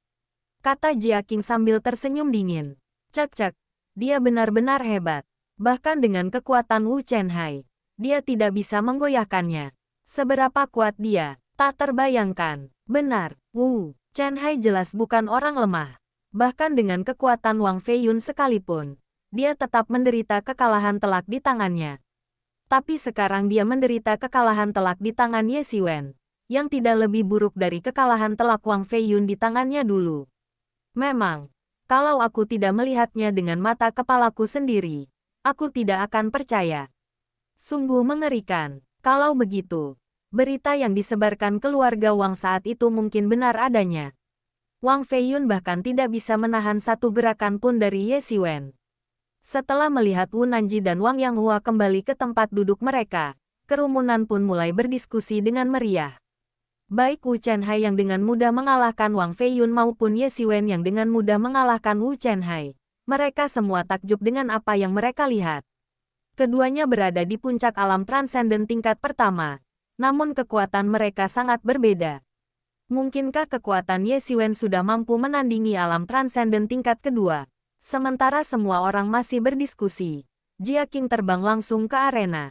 Kata Jia Qing sambil tersenyum dingin. Cek-cek. Dia benar-benar hebat. Bahkan dengan kekuatan Wu Chenhai, dia tidak bisa menggoyahkannya. Seberapa kuat dia, tak terbayangkan. Benar, Wu Chenhai jelas bukan orang lemah. Bahkan dengan kekuatan Wang Feiyun sekalipun, dia tetap menderita kekalahan telak di tangannya. Tapi sekarang dia menderita kekalahan telak di tangan Ye Xiwen, yang tidak lebih buruk dari kekalahan telak Wang Feiyun di tangannya dulu. Memang, kalau aku tidak melihatnya dengan mata kepalaku sendiri, aku tidak akan percaya. Sungguh mengerikan. Kalau begitu, berita yang disebarkan keluarga Wang saat itu mungkin benar adanya. Wang Feiyun bahkan tidak bisa menahan satu gerakan pun dari Ye Xiwen. Setelah melihat Wu Nanji dan Wang Yanghua kembali ke tempat duduk mereka, kerumunan pun mulai berdiskusi dengan meriah. Baik Wu Chenhai yang dengan mudah mengalahkan Wang Feiyun maupun Ye Xiwen yang dengan mudah mengalahkan Wu Chenhai. Mereka semua takjub dengan apa yang mereka lihat. Keduanya berada di puncak alam transenden tingkat pertama, namun kekuatan mereka sangat berbeda. Mungkinkah kekuatan Ye Xiwen sudah mampu menandingi alam transenden tingkat kedua? Sementara semua orang masih berdiskusi, Jia Qing terbang langsung ke arena.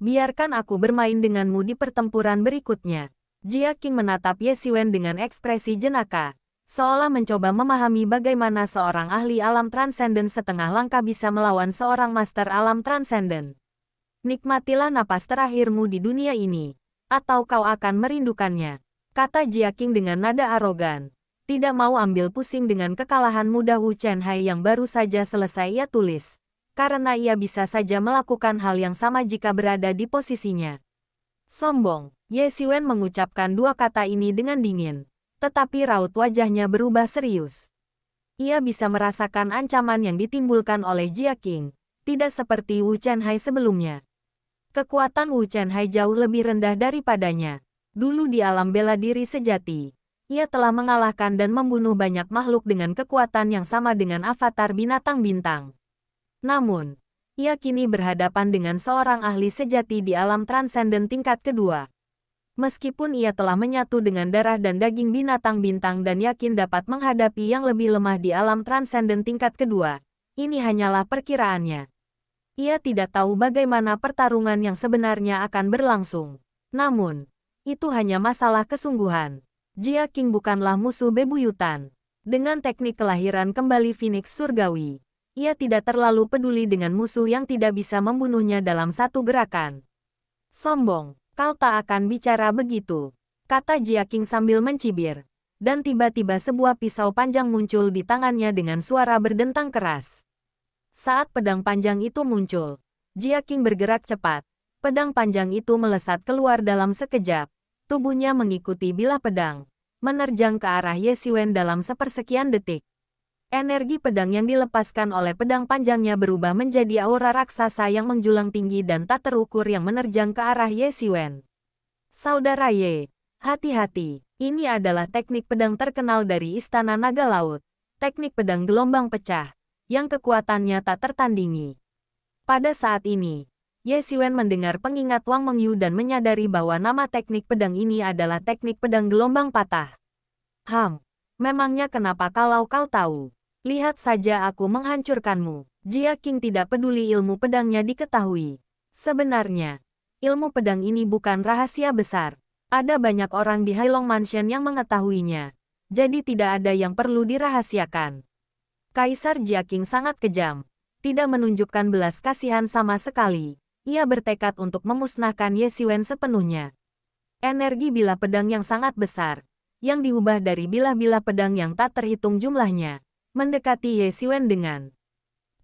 Biarkan aku bermain denganmu di pertempuran berikutnya. Jia Qing menatap Ye Xiwen dengan ekspresi jenaka, seolah mencoba memahami bagaimana seorang ahli alam transenden setengah langkah bisa melawan seorang master alam transenden. Nikmatilah napas terakhirmu di dunia ini, atau kau akan merindukannya, kata Jia Qing dengan nada arogan. Tidak mau ambil pusing dengan kekalahan muda Wu Chenhai yang baru saja selesai ia tulis, karena ia bisa saja melakukan hal yang sama jika berada di posisinya. Sombong, Ye Xiwen mengucapkan dua kata ini dengan dingin, tetapi raut wajahnya berubah serius. Ia bisa merasakan ancaman yang ditimbulkan oleh Jia Qing, tidak seperti Wu Chenhai sebelumnya. Kekuatan Wu Chenhai jauh lebih rendah daripadanya. Dulu di alam bela diri sejati, ia telah mengalahkan dan membunuh banyak makhluk dengan kekuatan yang sama dengan avatar binatang bintang. Namun, ia kini berhadapan dengan seorang ahli sejati di alam transenden tingkat kedua. Meskipun ia telah menyatu dengan darah dan daging binatang bintang dan yakin dapat menghadapi yang lebih lemah di alam transenden tingkat kedua, ini hanyalah perkiraannya. Ia tidak tahu bagaimana pertarungan yang sebenarnya akan berlangsung. Namun, itu hanya masalah kesungguhan. Jia Qing bukanlah musuh bebuyutan. Dengan teknik kelahiran kembali Phoenix Surgawi, ia tidak terlalu peduli dengan musuh yang tidak bisa membunuhnya dalam satu gerakan. Sombong, kau tak akan bicara begitu, kata Jia Qing sambil mencibir. Dan tiba-tiba sebuah pisau panjang muncul di tangannya dengan suara berdentang keras. Saat pedang panjang itu muncul, Jia Qing bergerak cepat. Pedang panjang itu melesat keluar dalam sekejap. Tubuhnya mengikuti bilah pedang, menerjang ke arah Ye Xiwen dalam sepersekian detik. Energi pedang yang dilepaskan oleh pedang panjangnya berubah menjadi aura raksasa yang menjulang tinggi dan tak terukur yang menerjang ke arah Ye Xiwen. Saudara Ye, hati-hati, ini adalah teknik pedang terkenal dari Istana Naga Laut, teknik pedang gelombang pecah, yang kekuatannya tak tertandingi. Pada saat ini, Ye Xiwen mendengar pengingat Wang Mengyu dan menyadari bahwa nama teknik pedang ini adalah teknik pedang gelombang patah. Memangnya kenapa kalau kau tahu? Lihat saja aku menghancurkanmu. Jia Qing tidak peduli ilmu pedangnya diketahui. Sebenarnya, ilmu pedang ini bukan rahasia besar. Ada banyak orang di Hailong Mansion yang mengetahuinya. Jadi tidak ada yang perlu dirahasiakan. Kaisar Jia Qing sangat kejam. Tidak menunjukkan belas kasihan sama sekali. Ia bertekad untuk memusnahkan Ye Xiwen sepenuhnya. Energi bilah pedang yang sangat besar, yang diubah dari bilah-bilah pedang yang tak terhitung jumlahnya, mendekati Ye Xiwen dengan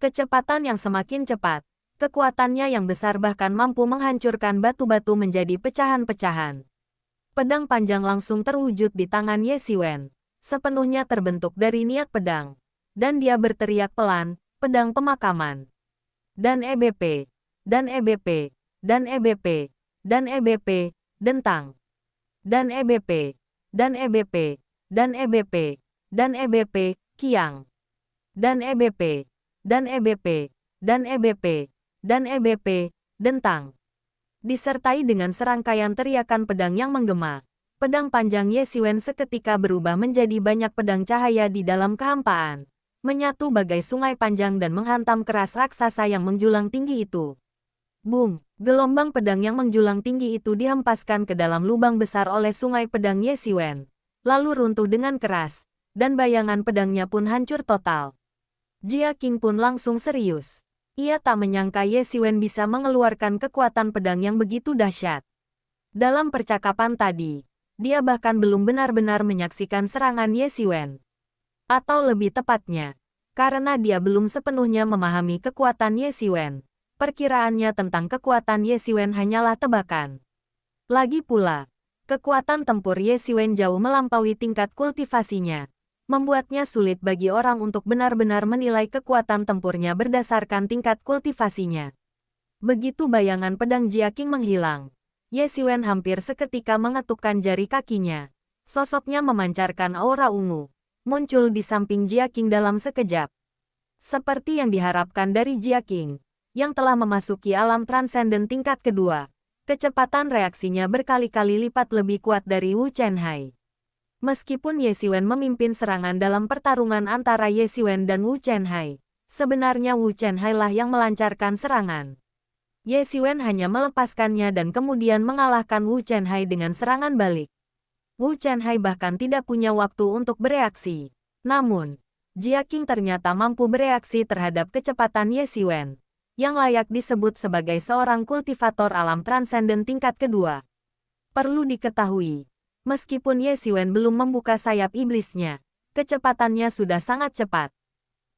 kecepatan yang semakin cepat. Kekuatannya yang besar bahkan mampu menghancurkan batu-batu menjadi pecahan-pecahan. Pedang panjang langsung terwujud di tangan Ye Xiwen, sepenuhnya terbentuk dari niat pedang. Dan dia berteriak pelan, pedang pemakaman. Dan EBP. Dan EBP, dan EBP, dan EBP, dentang. Dan EBP, dan EBP, dan EBP, dan EBP, kiang. Dan EBP, dan EBP, dan EBP, dan EBP, dentang. Disertai dengan serangkaian teriakan pedang yang menggema, pedang panjang Ye Xiwen seketika berubah menjadi banyak pedang cahaya di dalam kehampaan, menyatu bagai sungai panjang dan menghantam keras raksasa yang menjulang tinggi itu. Boom! Gelombang pedang yang menjulang tinggi itu dihempaskan ke dalam lubang besar oleh sungai pedang Ye Xiwen, lalu runtuh dengan keras, dan bayangan pedangnya pun hancur total. Jia Qing pun langsung serius. Ia tak menyangka Ye Xiwen bisa mengeluarkan kekuatan pedang yang begitu dahsyat. Dalam percakapan tadi, dia bahkan belum benar-benar menyaksikan serangan Ye Xiwen. Atau lebih tepatnya, karena dia belum sepenuhnya memahami kekuatan Ye Xiwen. Perkiraannya tentang kekuatan Ye Xiwen hanyalah tebakan. Lagi pula, kekuatan tempur Ye Xiwen jauh melampaui tingkat kultivasinya, membuatnya sulit bagi orang untuk benar-benar menilai kekuatan tempurnya berdasarkan tingkat kultivasinya. Begitu bayangan pedang Jia Qing menghilang, Ye Xiwen hampir seketika mengetukkan jari kakinya. Sosoknya memancarkan aura ungu, muncul di samping Jia Qing dalam sekejap. Seperti yang diharapkan dari Jia Qing, yang telah memasuki alam transenden tingkat kedua, kecepatan reaksinya berkali-kali lipat lebih kuat dari Wu Chenhai. Meskipun Ye Xiwen memimpin serangan dalam pertarungan antara Ye Xiwen dan Wu Chenhai, sebenarnya Wu Chenhai lah yang melancarkan serangan. Ye Xiwen hanya melepaskannya dan kemudian mengalahkan Wu Chenhai dengan serangan balik. Wu Chenhai bahkan tidak punya waktu untuk bereaksi. Namun, Jia Qing ternyata mampu bereaksi terhadap kecepatan Ye Xiwen, yang layak disebut sebagai seorang kultivator alam transenden tingkat kedua. Perlu diketahui, meskipun Ye Xiwen belum membuka sayap iblisnya, kecepatannya sudah sangat cepat.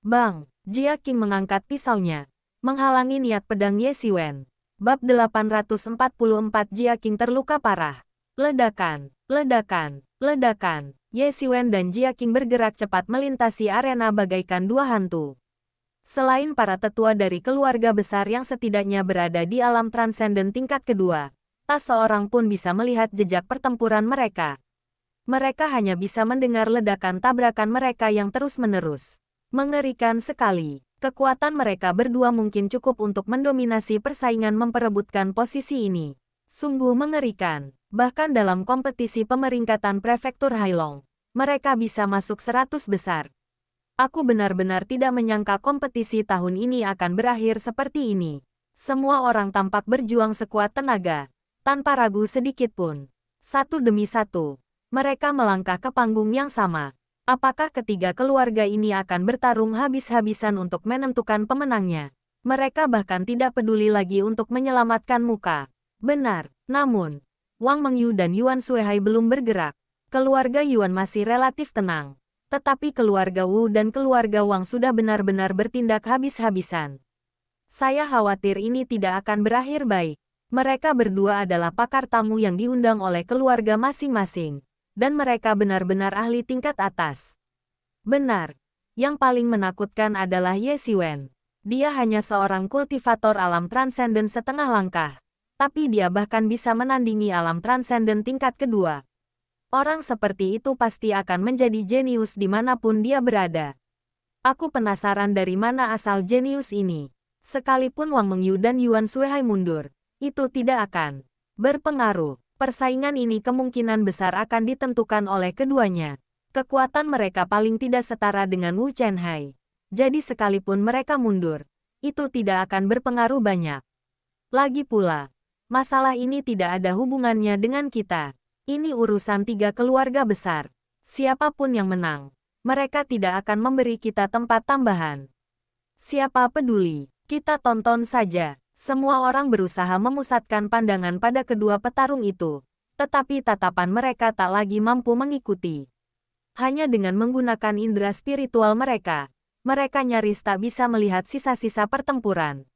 Bang! Jia Qing mengangkat pisaunya, menghalangi niat pedang Ye Xiwen. Bab 844 Jia Qing terluka parah. Ledakan, ledakan, ledakan. Ye Xiwen dan Jia Qing bergerak cepat melintasi arena bagaikan dua hantu. Selain para tetua dari keluarga besar yang setidaknya berada di alam transenden tingkat kedua, tak seorang pun bisa melihat jejak pertempuran mereka. Mereka hanya bisa mendengar ledakan tabrakan mereka yang terus-menerus. Mengerikan sekali. Kekuatan mereka berdua mungkin cukup untuk mendominasi persaingan memperebutkan posisi ini. Sungguh mengerikan. Bahkan dalam kompetisi pemeringkatan prefektur Hailong, mereka bisa masuk 100 besar. Aku benar-benar tidak menyangka kompetisi tahun ini akan berakhir seperti ini. Semua orang tampak berjuang sekuat tenaga, tanpa ragu sedikit pun. Satu demi satu, mereka melangkah ke panggung yang sama. Apakah ketiga keluarga ini akan bertarung habis-habisan untuk menentukan pemenangnya? Mereka bahkan tidak peduli lagi untuk menyelamatkan muka. Benar, namun, Wang Mengyu dan Yuan Suihai belum bergerak. Keluarga Yuan masih relatif tenang. Tetapi keluarga Wu dan keluarga Wang sudah benar-benar bertindak habis-habisan. Saya khawatir ini tidak akan berakhir baik. Mereka berdua adalah pakar tamu yang diundang oleh keluarga masing-masing. Dan mereka benar-benar ahli tingkat atas. Benar. Yang paling menakutkan adalah Ye Xiwen. Dia hanya seorang kultivator alam transenden setengah langkah. Tapi dia bahkan bisa menandingi alam transenden tingkat kedua. Orang seperti itu pasti akan menjadi jenius dimanapun dia berada. Aku penasaran dari mana asal jenius ini. Sekalipun Wang Mengyu dan Yuan Suihai mundur, itu tidak akan berpengaruh. Persaingan ini kemungkinan besar akan ditentukan oleh keduanya. Kekuatan mereka paling tidak setara dengan Wu Chenhai. Jadi sekalipun mereka mundur, itu tidak akan berpengaruh banyak. Lagi pula, masalah ini tidak ada hubungannya dengan kita. Ini urusan tiga keluarga besar. Siapapun yang menang, mereka tidak akan memberi kita tempat tambahan. Siapa peduli, kita tonton saja. Semua orang berusaha memusatkan pandangan pada kedua petarung itu, tetapi tatapan mereka tak lagi mampu mengikuti. Hanya dengan menggunakan indera spiritual mereka, mereka nyaris tak bisa melihat sisa-sisa pertempuran.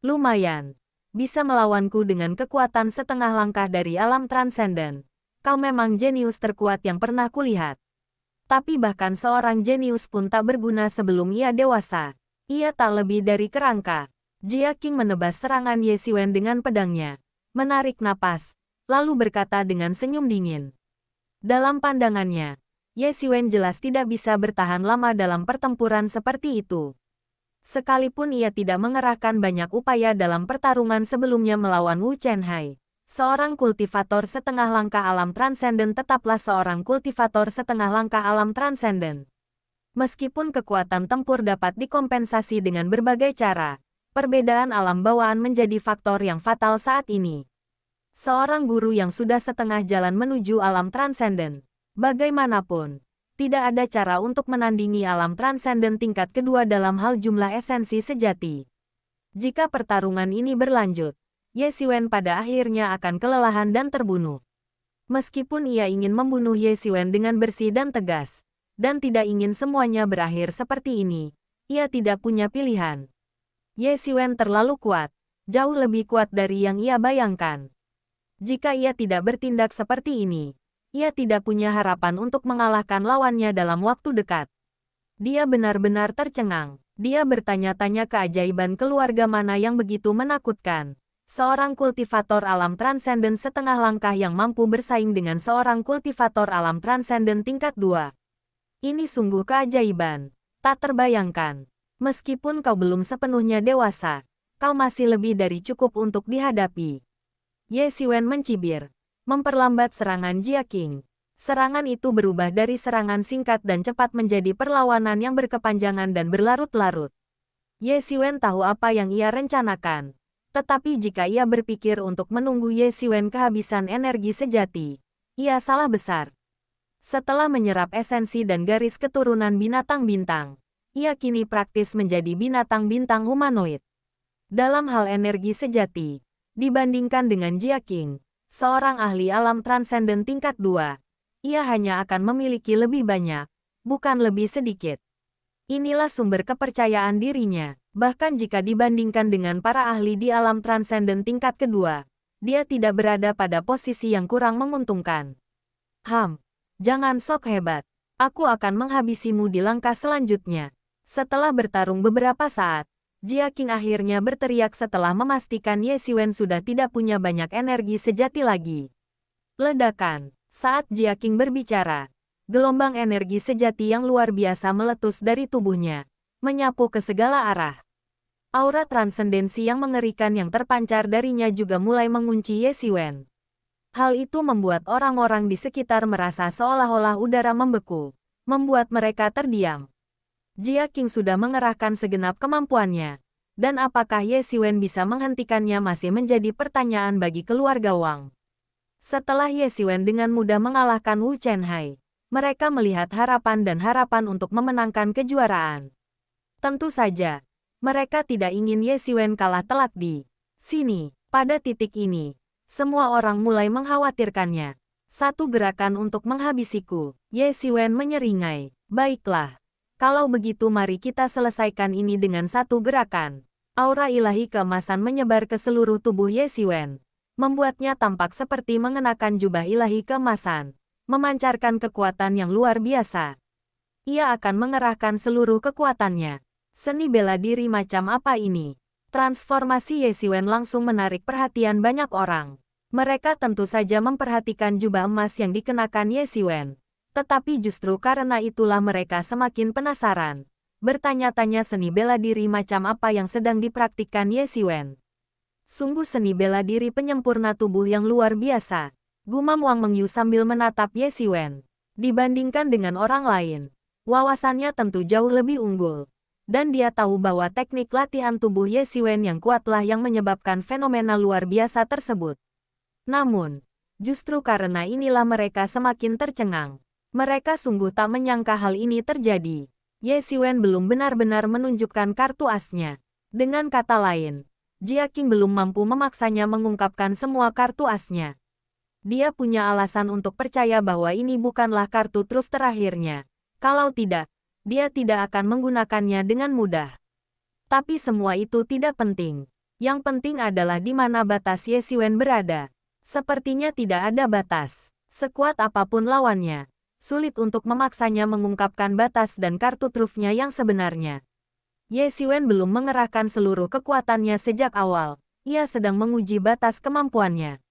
Lumayan, bisa melawanku dengan kekuatan setengah langkah dari alam transenden. Kau memang jenius terkuat yang pernah kulihat. Tapi bahkan seorang jenius pun tak berguna sebelum ia dewasa. Ia tak lebih dari kerangka. Jia Qing menebas serangan Ye Xiwen dengan pedangnya, menarik napas, lalu berkata dengan senyum dingin. Dalam pandangannya, Ye Xiwen jelas tidak bisa bertahan lama dalam pertempuran seperti itu. Sekalipun ia tidak mengerahkan banyak upaya dalam pertarungan sebelumnya melawan Wu Chenhai, seorang kultivator setengah langkah alam transenden tetaplah seorang kultivator setengah langkah alam transenden. Meskipun kekuatan tempur dapat dikompensasi dengan berbagai cara, perbedaan alam bawaan menjadi faktor yang fatal saat ini. Seorang guru yang sudah setengah jalan menuju alam transenden. Bagaimanapun, Tidak ada cara untuk menandingi alam transenden tingkat kedua dalam hal jumlah esensi sejati. Jika pertarungan ini berlanjut, Ye Xiwen pada akhirnya akan kelelahan dan terbunuh. Meskipun ia ingin membunuh Ye Xiwen dengan bersih dan tegas, dan tidak ingin semuanya berakhir seperti ini, ia tidak punya pilihan. Ye Xiwen terlalu kuat, jauh lebih kuat dari yang ia bayangkan. Jika ia tidak bertindak seperti ini, ia tidak punya harapan untuk mengalahkan lawannya dalam waktu dekat. Dia benar-benar tercengang. Dia bertanya-tanya keajaiban keluarga mana yang begitu menakutkan. Seorang kultivator alam transenden setengah langkah yang mampu bersaing dengan seorang kultivator alam transenden tingkat 2. Ini sungguh keajaiban. Tak terbayangkan. Meskipun kau belum sepenuhnya dewasa, kau masih lebih dari cukup untuk dihadapi. Ye Xiwen mencibir, memperlambat serangan Jia Qing. Serangan itu berubah dari serangan singkat dan cepat menjadi perlawanan yang berkepanjangan dan berlarut-larut. Ye Xiwen tahu apa yang ia rencanakan. Tetapi jika ia berpikir untuk menunggu Ye Xiwen kehabisan energi sejati, ia salah besar. Setelah menyerap esensi dan garis keturunan binatang bintang, ia kini praktis menjadi binatang bintang humanoid. Dalam hal energi sejati, dibandingkan dengan Jia Qing, seorang ahli alam transenden tingkat 2, ia hanya akan memiliki lebih banyak, bukan lebih sedikit. Inilah sumber kepercayaan dirinya. Bahkan jika dibandingkan dengan para ahli di alam transenden tingkat kedua, dia tidak berada pada posisi yang kurang menguntungkan. Jangan sok hebat. Aku akan menghabisimu di langkah selanjutnya. Setelah bertarung beberapa saat, Jia Qing akhirnya berteriak setelah memastikan Ye Xiwen sudah tidak punya banyak energi sejati lagi. Ledakan. Saat Jia Qing berbicara, gelombang energi sejati yang luar biasa meletus dari tubuhnya, menyapu ke segala arah. Aura transendensi yang mengerikan yang terpancar darinya juga mulai mengunci Ye Xiwen. Hal itu membuat orang-orang di sekitar merasa seolah-olah udara membeku, membuat mereka terdiam. Jia Qing sudah mengerahkan segenap kemampuannya, dan apakah Ye Xiwen bisa menghentikannya masih menjadi pertanyaan bagi keluarga Wang. Setelah Ye Xiwen dengan mudah mengalahkan Wu Chenhai, mereka melihat harapan dan harapan untuk memenangkan kejuaraan. Tentu saja, mereka tidak ingin Ye Xiwen kalah telak di sini. Pada titik ini, semua orang mulai mengkhawatirkannya. Satu gerakan untuk menghabisiku. Ye Xiwen menyeringai. Baiklah. Kalau begitu mari kita selesaikan ini dengan satu gerakan. Aura ilahi keemasan menyebar ke seluruh tubuh Ye Xiwen, membuatnya tampak seperti mengenakan jubah ilahi keemasan, memancarkan kekuatan yang luar biasa. Ia akan mengerahkan seluruh kekuatannya. Seni bela diri macam apa ini? Transformasi Ye Xiwen langsung menarik perhatian banyak orang. Mereka tentu saja memperhatikan jubah emas yang dikenakan Ye Xiwen. Tetapi justru karena itulah mereka semakin penasaran. Bertanya-tanya seni bela diri macam apa yang sedang dipraktikkan Ye Xiwen. Sungguh seni bela diri penyempurna tubuh yang luar biasa. Gumam Wang Mengyu sambil menatap Ye Xiwen. Dibandingkan dengan orang lain, wawasannya tentu jauh lebih unggul. Dan dia tahu bahwa teknik latihan tubuh Ye Xiwen yang kuatlah yang menyebabkan fenomena luar biasa tersebut. Namun, justru karena inilah mereka semakin tercengang. Mereka sungguh tak menyangka hal ini terjadi. Ye Xiwen belum benar-benar menunjukkan kartu asnya. Dengan kata lain, Jia Qing belum mampu memaksanya mengungkapkan semua kartu asnya. Dia punya alasan untuk percaya bahwa ini bukanlah kartu truf terakhirnya. Kalau tidak, dia tidak akan menggunakannya dengan mudah. Tapi semua itu tidak penting. Yang penting adalah di mana batas Ye Xiwen berada. Sepertinya tidak ada batas. Sekuat apapun lawannya, sulit untuk memaksanya mengungkapkan batas dan kartu trufnya yang sebenarnya. Ye Xiwen belum mengerahkan seluruh kekuatannya sejak awal. Ia sedang menguji batas kemampuannya.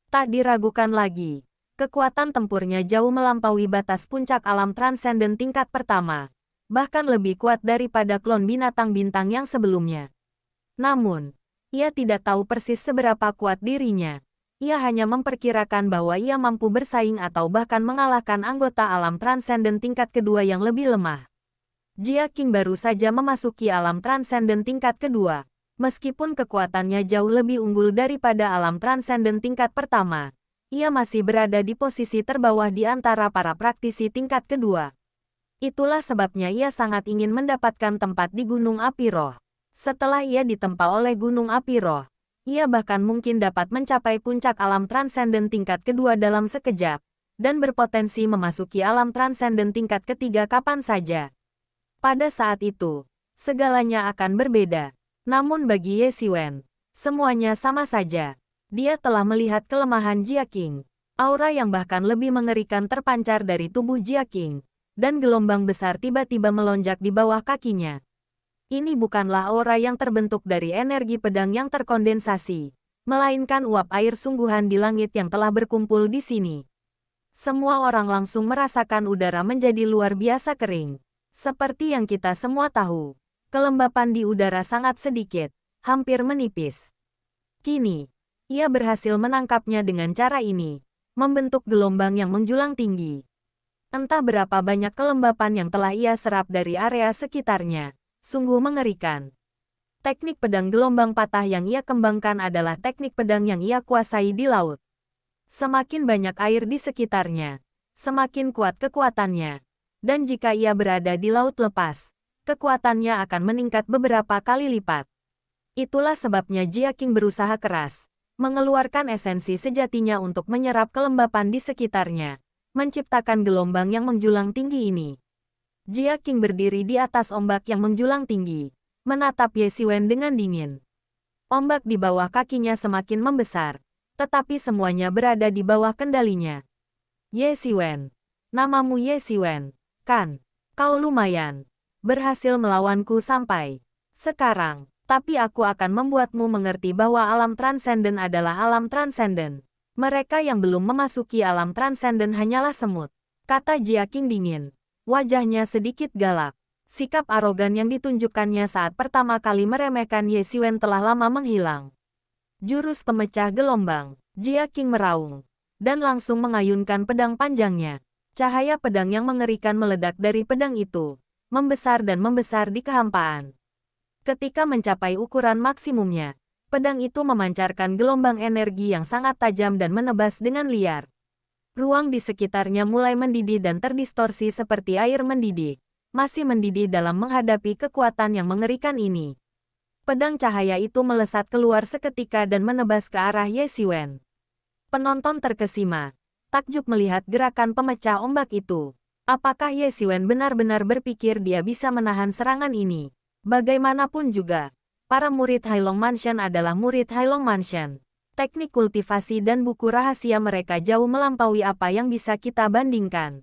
Tak diragukan lagi, kekuatan tempurnya jauh melampaui batas puncak alam transenden tingkat pertama. Bahkan lebih kuat daripada klon binatang bintang yang sebelumnya. Namun, ia tidak tahu persis seberapa kuat dirinya. Ia hanya memperkirakan bahwa ia mampu bersaing atau bahkan mengalahkan anggota alam transenden tingkat kedua yang lebih lemah. Jia Qing baru saja memasuki alam transenden tingkat kedua. Meskipun kekuatannya jauh lebih unggul daripada alam transenden tingkat pertama, ia masih berada di posisi terbawah di antara para praktisi tingkat kedua. Itulah sebabnya ia sangat ingin mendapatkan tempat di Gunung Api Roh. Setelah ia ditempa oleh Gunung Api Roh, ia bahkan mungkin dapat mencapai puncak alam transenden tingkat kedua dalam sekejap, dan berpotensi memasuki alam transenden tingkat ketiga kapan saja. Pada saat itu, segalanya akan berbeda. Namun bagi Ye Xiwen, semuanya sama saja. Dia telah melihat kelemahan Jia Qing. Aura yang bahkan lebih mengerikan terpancar dari tubuh Jia Qing, dan gelombang besar tiba-tiba melonjak di bawah kakinya. Ini bukanlah aura yang terbentuk dari energi pedang yang terkondensasi, melainkan uap air sungguhan di langit yang telah berkumpul di sini. Semua orang langsung merasakan udara menjadi luar biasa kering. Seperti yang kita semua tahu, kelembapan di udara sangat sedikit, hampir menipis. Kini, ia berhasil menangkapnya dengan cara ini, membentuk gelombang yang menjulang tinggi. Entah berapa banyak kelembapan yang telah ia serap dari area sekitarnya. Sungguh mengerikan. Teknik pedang gelombang patah yang ia kembangkan adalah teknik pedang yang ia kuasai di laut. Semakin banyak air di sekitarnya, semakin kuat kekuatannya. Dan jika ia berada di laut lepas, kekuatannya akan meningkat beberapa kali lipat. Itulah sebabnya Jia Qing berusaha keras, mengeluarkan esensi sejatinya untuk menyerap kelembapan di sekitarnya, menciptakan gelombang yang menjulang tinggi ini. Jia Qing berdiri di atas ombak yang menjulang tinggi, menatap Ye Xiwen dengan dingin. Ombak di bawah kakinya semakin membesar, tetapi semuanya berada di bawah kendalinya. Ye Xiwen, namamu Ye Xiwen, kan? Kau lumayan berhasil melawanku sampai sekarang, tapi aku akan membuatmu mengerti bahwa alam transenden adalah alam transenden. Mereka yang belum memasuki alam transenden hanyalah semut, kata Jia Qing dingin. Wajahnya sedikit galak. Sikap arogan yang ditunjukkannya saat pertama kali meremehkan Ye Xiwen telah lama menghilang. Jurus pemecah gelombang. Jia Qing meraung, dan langsung mengayunkan pedang panjangnya. Cahaya pedang yang mengerikan meledak dari pedang itu, membesar dan membesar di kehampaan. Ketika mencapai ukuran maksimumnya, pedang itu memancarkan gelombang energi yang sangat tajam dan menebas dengan liar. Ruang di sekitarnya mulai mendidih dan terdistorsi seperti air mendidih, masih mendidih dalam menghadapi kekuatan yang mengerikan ini. Pedang cahaya itu melesat keluar seketika dan menebas ke arah Ye Xiwen. Penonton terkesima, takjub melihat gerakan pemecah ombak itu. Apakah Ye Xiwen benar-benar berpikir dia bisa menahan serangan ini? Bagaimanapun juga, para murid Hailong Mansion adalah murid Hailong Mansion. Teknik kultivasi dan buku rahasia mereka jauh melampaui apa yang bisa kita bandingkan.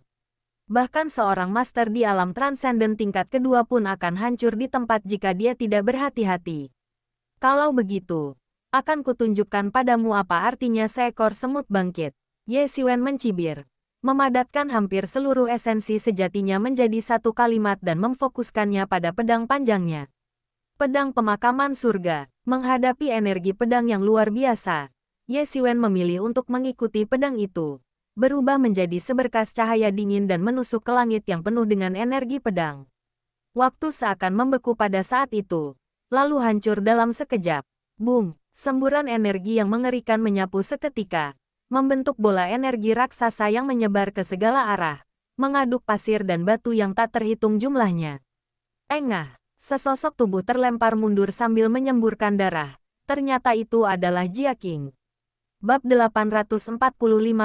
Bahkan seorang master di alam transenden tingkat kedua pun akan hancur di tempat jika dia tidak berhati-hati. Kalau begitu, akan kutunjukkan padamu apa artinya seekor semut bangkit. Ye Xiwen mencibir, memadatkan hampir seluruh esensi sejatinya menjadi satu kalimat dan memfokuskannya pada pedang panjangnya. Pedang pemakaman surga, menghadapi energi pedang yang luar biasa. Ye Xiwen memilih untuk mengikuti pedang itu, berubah menjadi seberkas cahaya dingin dan menusuk ke langit yang penuh dengan energi pedang. Waktu seakan membeku pada saat itu, lalu hancur dalam sekejap. Boom! Semburan energi yang mengerikan menyapu seketika, membentuk bola energi raksasa yang menyebar ke segala arah, mengaduk pasir dan batu yang tak terhitung jumlahnya. Engah! Sesosok tubuh terlempar mundur sambil menyemburkan darah. Ternyata itu adalah Jia Qing. Bab 845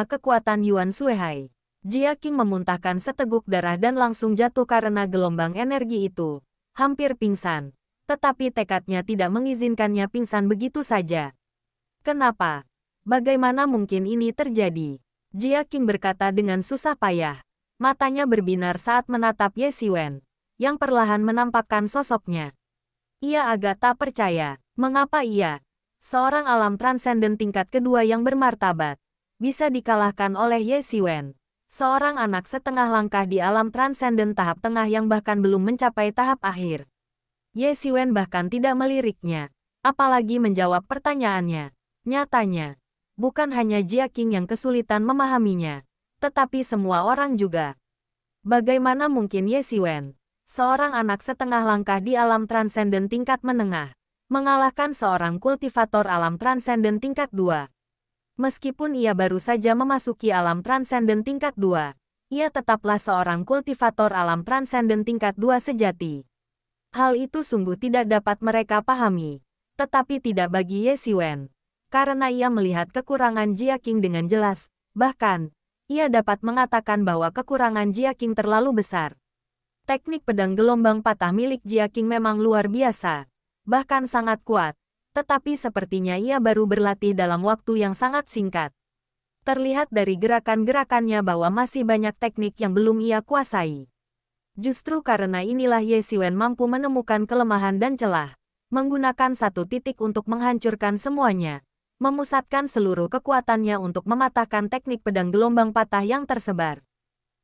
Kekuatan Yuan Suihai. Jia Qing memuntahkan seteguk darah dan langsung jatuh karena gelombang energi itu. Hampir pingsan. Tetapi tekadnya tidak mengizinkannya pingsan begitu saja. Kenapa? Bagaimana mungkin ini terjadi? Jia Qing berkata dengan susah payah. Matanya berbinar saat menatap Ye Xiwen, yang perlahan menampakkan sosoknya. Ia agak tak percaya, mengapa ia, seorang alam transenden tingkat kedua yang bermartabat, bisa dikalahkan oleh Ye Xiwen, seorang anak setengah langkah di alam transenden tahap tengah yang bahkan belum mencapai tahap akhir. Ye Xiwen bahkan tidak meliriknya, apalagi menjawab pertanyaannya. Nyatanya, bukan hanya Jia Qing yang kesulitan memahaminya, tetapi semua orang juga. Bagaimana mungkin Ye Xiwen, seorang anak setengah langkah di alam transenden tingkat menengah, mengalahkan seorang kultivator alam transenden tingkat 2. Meskipun ia baru saja memasuki alam transenden tingkat 2, ia tetaplah seorang kultivator alam transenden tingkat 2 sejati. Hal itu sungguh tidak dapat mereka pahami. Tetapi tidak bagi Ye Xiwen. Karena ia melihat kekurangan Jia Qing dengan jelas. Bahkan, ia dapat mengatakan bahwa kekurangan Jia Qing terlalu besar. Teknik pedang gelombang patah milik Jia Qing memang luar biasa. Bahkan sangat kuat. Tetapi sepertinya ia baru berlatih dalam waktu yang sangat singkat. Terlihat dari gerakan-gerakannya bahwa masih banyak teknik yang belum ia kuasai. Justru karena inilah Ye Xiwen mampu menemukan kelemahan dan celah. Menggunakan satu titik untuk menghancurkan semuanya. Memusatkan seluruh kekuatannya untuk mematahkan teknik pedang gelombang patah yang tersebar.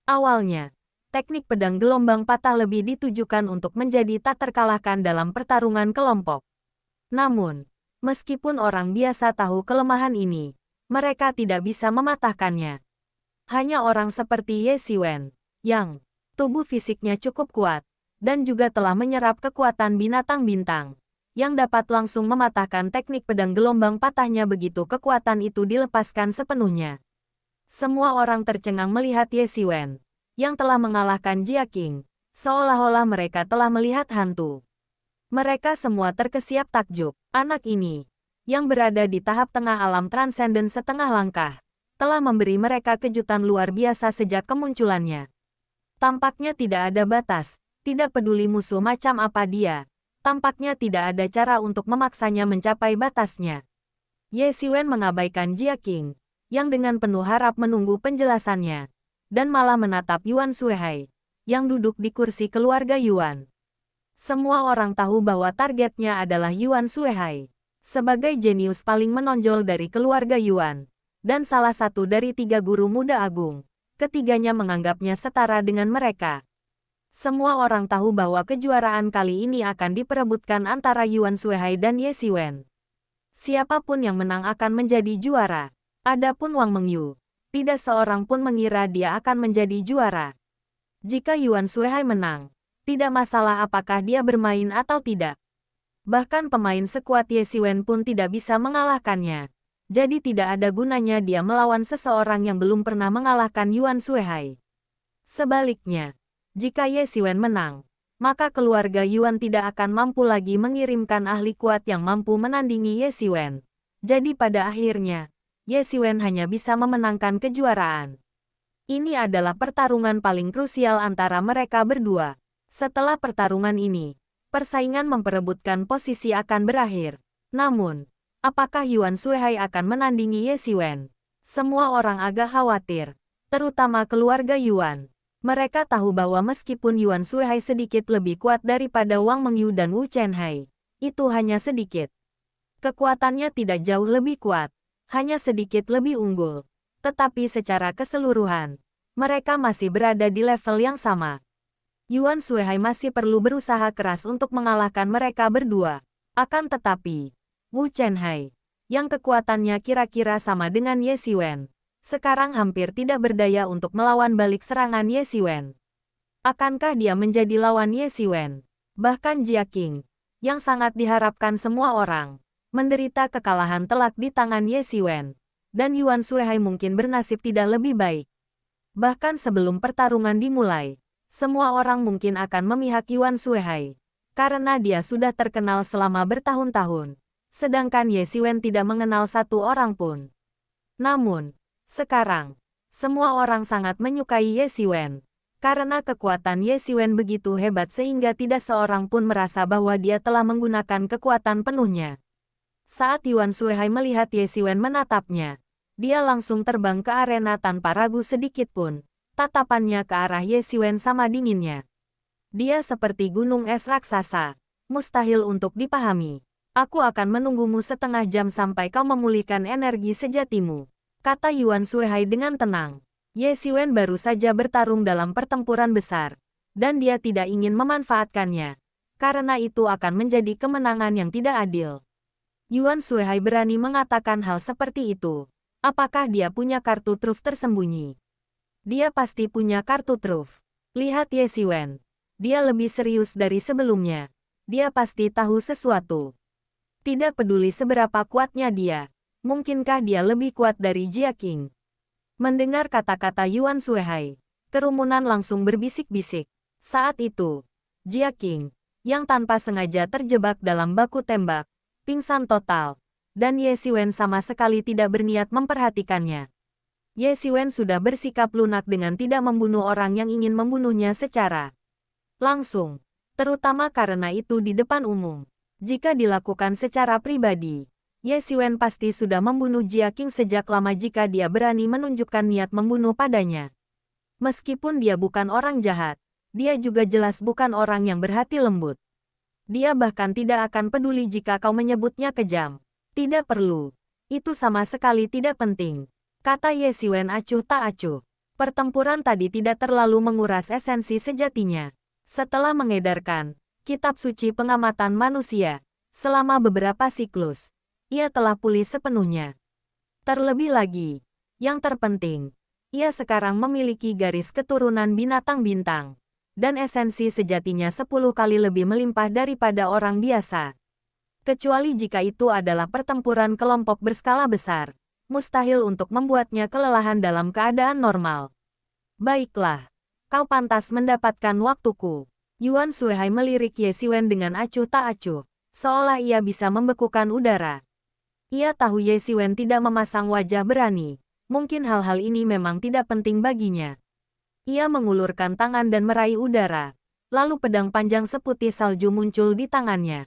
Awalnya, teknik pedang gelombang patah lebih ditujukan untuk menjadi tak terkalahkan dalam pertarungan kelompok. Namun, meskipun orang biasa tahu kelemahan ini, mereka tidak bisa mematahkannya. Hanya orang seperti Ye Xiwen, yang tubuh fisiknya cukup kuat, dan juga telah menyerap kekuatan binatang bintang, yang dapat langsung mematahkan teknik pedang gelombang patahnya begitu kekuatan itu dilepaskan sepenuhnya. Semua orang tercengang melihat Ye Xiwen, yang telah mengalahkan Jia Qing, seolah-olah mereka telah melihat hantu. Mereka semua terkesiap takjub. Anak ini, yang berada di tahap tengah alam transenden setengah langkah, telah memberi mereka kejutan luar biasa sejak kemunculannya. Tampaknya tidak ada batas, tidak peduli musuh macam apa dia. Tampaknya tidak ada cara untuk memaksanya mencapai batasnya. Ye Xiwen mengabaikan Jia Qing, yang dengan penuh harap menunggu penjelasannya, dan malah menatap Yuan Suihai, yang duduk di kursi keluarga Yuan. Semua orang tahu bahwa targetnya adalah Yuan Suihai, sebagai jenius paling menonjol dari keluarga Yuan, dan salah satu dari 3 guru muda agung. Ketiganya menganggapnya setara dengan mereka. Semua orang tahu bahwa kejuaraan kali ini akan diperebutkan antara Yuan Suihai dan Ye Xiwen. Siapapun yang menang akan menjadi juara. Adapun Wang Mengyu, tidak seorang pun mengira dia akan menjadi juara. Jika Yuan Suihai menang, tidak masalah apakah dia bermain atau tidak. Bahkan pemain sekuat Ye Xiwen pun tidak bisa mengalahkannya. Jadi tidak ada gunanya dia melawan seseorang yang belum pernah mengalahkan Yuan Suihai. Sebaliknya, jika Ye Xiwen menang, maka keluarga Yuan tidak akan mampu lagi mengirimkan ahli kuat yang mampu menandingi Ye Xiwen. Jadi pada akhirnya, Ye Xiwen hanya bisa memenangkan kejuaraan. Ini adalah pertarungan paling krusial antara mereka berdua. Setelah pertarungan ini, persaingan memperebutkan posisi akan berakhir. Namun, apakah Yuan Suihai akan menandingi Ye Xiwen? Semua orang agak khawatir, terutama keluarga Yuan. Mereka tahu bahwa meskipun Yuan Suihai sedikit lebih kuat daripada Wang Mengyu dan Wu Chenhai, itu hanya sedikit. Kekuatannya tidak jauh lebih kuat, hanya sedikit lebih unggul. Tetapi secara keseluruhan, mereka masih berada di level yang sama. Yuan Suihai masih perlu berusaha keras untuk mengalahkan mereka berdua. Akan tetapi, Wu Chenhai, yang kekuatannya kira-kira sama dengan Ye Xiwen, sekarang hampir tidak berdaya untuk melawan balik serangan Ye Xiwen. Akankah dia menjadi lawan Ye Xiwen? Bahkan Jia Qing, yang sangat diharapkan semua orang, menderita kekalahan telak di tangan Ye Xiwen, dan Yuan Suihai mungkin bernasib tidak lebih baik. Bahkan sebelum pertarungan dimulai, semua orang mungkin akan memihak Yuan Suihai, karena dia sudah terkenal selama bertahun-tahun, sedangkan Ye Xiwen tidak mengenal satu orang pun. Namun, sekarang, semua orang sangat menyukai Ye Xiwen, karena kekuatan Ye Xiwen begitu hebat sehingga tidak seorang pun merasa bahwa dia telah menggunakan kekuatan penuhnya. Saat Yuan Suihai melihat Ye Xiwen menatapnya, dia langsung terbang ke arena tanpa ragu sedikit pun. Tatapannya ke arah Ye Xiwen sama dinginnya. Dia seperti gunung es raksasa, mustahil untuk dipahami. Aku akan menunggumu setengah jam sampai kau memulihkan energi sejatimu, kata Yuan Suihai dengan tenang. Ye Xiwen baru saja bertarung dalam pertempuran besar, dan dia tidak ingin memanfaatkannya, karena itu akan menjadi kemenangan yang tidak adil. Yuan Suihai berani mengatakan hal seperti itu. Apakah dia punya kartu truf tersembunyi? Dia pasti punya kartu truf. Lihat Ye Xiwen. Dia lebih serius dari sebelumnya. Dia pasti tahu sesuatu. Tidak peduli seberapa kuatnya dia. Mungkinkah dia lebih kuat dari Jia Qing? Mendengar kata-kata Yuan Suihai, Kerumunan langsung berbisik-bisik. Saat itu, Jia Qing, yang tanpa sengaja terjebak dalam baku tembak, pingsan total, dan Ye Xiwen sama sekali tidak berniat memperhatikannya. Ye Xiwen sudah bersikap lunak dengan tidak membunuh orang yang ingin membunuhnya secara langsung, terutama karena itu di depan umum. Jika dilakukan secara pribadi, Ye Xiwen pasti sudah membunuh Jia Qing sejak lama jika dia berani menunjukkan niat membunuh padanya. Meskipun dia bukan orang jahat, dia juga jelas bukan orang yang berhati lembut. Dia bahkan tidak akan peduli jika kau menyebutnya kejam. Tidak perlu. Itu sama sekali tidak penting, kata Ye Xiwen acuh tak acuh. Pertempuran tadi tidak terlalu menguras esensi sejatinya. Setelah mengedarkan kitab suci pengamatan manusia selama beberapa siklus, ia telah pulih sepenuhnya. Terlebih lagi, yang terpenting, ia sekarang memiliki garis keturunan binatang bintang, dan esensi sejatinya 10 kali lebih melimpah daripada orang biasa. Kecuali jika itu adalah pertempuran kelompok berskala besar, mustahil untuk membuatnya kelelahan dalam keadaan normal. Baiklah, kau pantas mendapatkan waktuku. Yuan Suihai melirik Ye Xiwen dengan acuh tak acuh, seolah ia bisa membekukan udara. Ia tahu Ye Xiwen tidak memasang wajah berani, mungkin hal-hal ini memang tidak penting baginya. Ia mengulurkan tangan dan meraih udara, lalu pedang panjang seputih salju muncul di tangannya.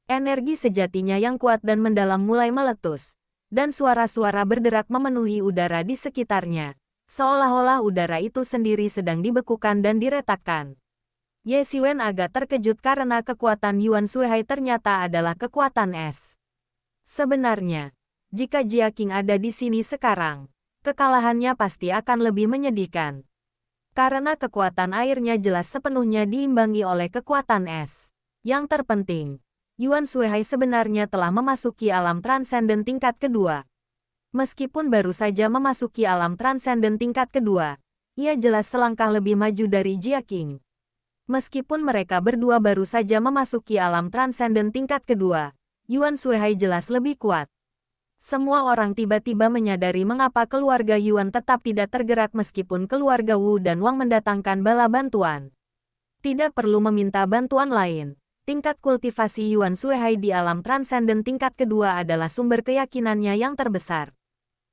Energi sejatinya yang kuat dan mendalam mulai meletus, dan suara-suara berderak memenuhi udara di sekitarnya, seolah-olah udara itu sendiri sedang dibekukan dan diretakkan. Ye Xiwen agak terkejut karena kekuatan Yuan Suihai ternyata adalah kekuatan es. Sebenarnya, jika Jia Qing ada di sini sekarang, kekalahannya pasti akan lebih menyedihkan. Karena kekuatan airnya jelas sepenuhnya diimbangi oleh kekuatan es. Yang terpenting, Yuan Suihai sebenarnya telah memasuki alam transenden tingkat kedua. Meskipun baru saja memasuki alam transenden tingkat kedua, ia jelas selangkah lebih maju dari Jia Qing. Meskipun mereka berdua baru saja memasuki alam transenden tingkat kedua, Yuan Suihai jelas lebih kuat. Semua orang tiba-tiba menyadari mengapa keluarga Yuan tetap tidak tergerak meskipun keluarga Wu dan Wang mendatangkan bala bantuan. Tidak perlu meminta bantuan lain. Tingkat kultivasi Yuan Suihai di alam transenden tingkat kedua adalah sumber keyakinannya yang terbesar.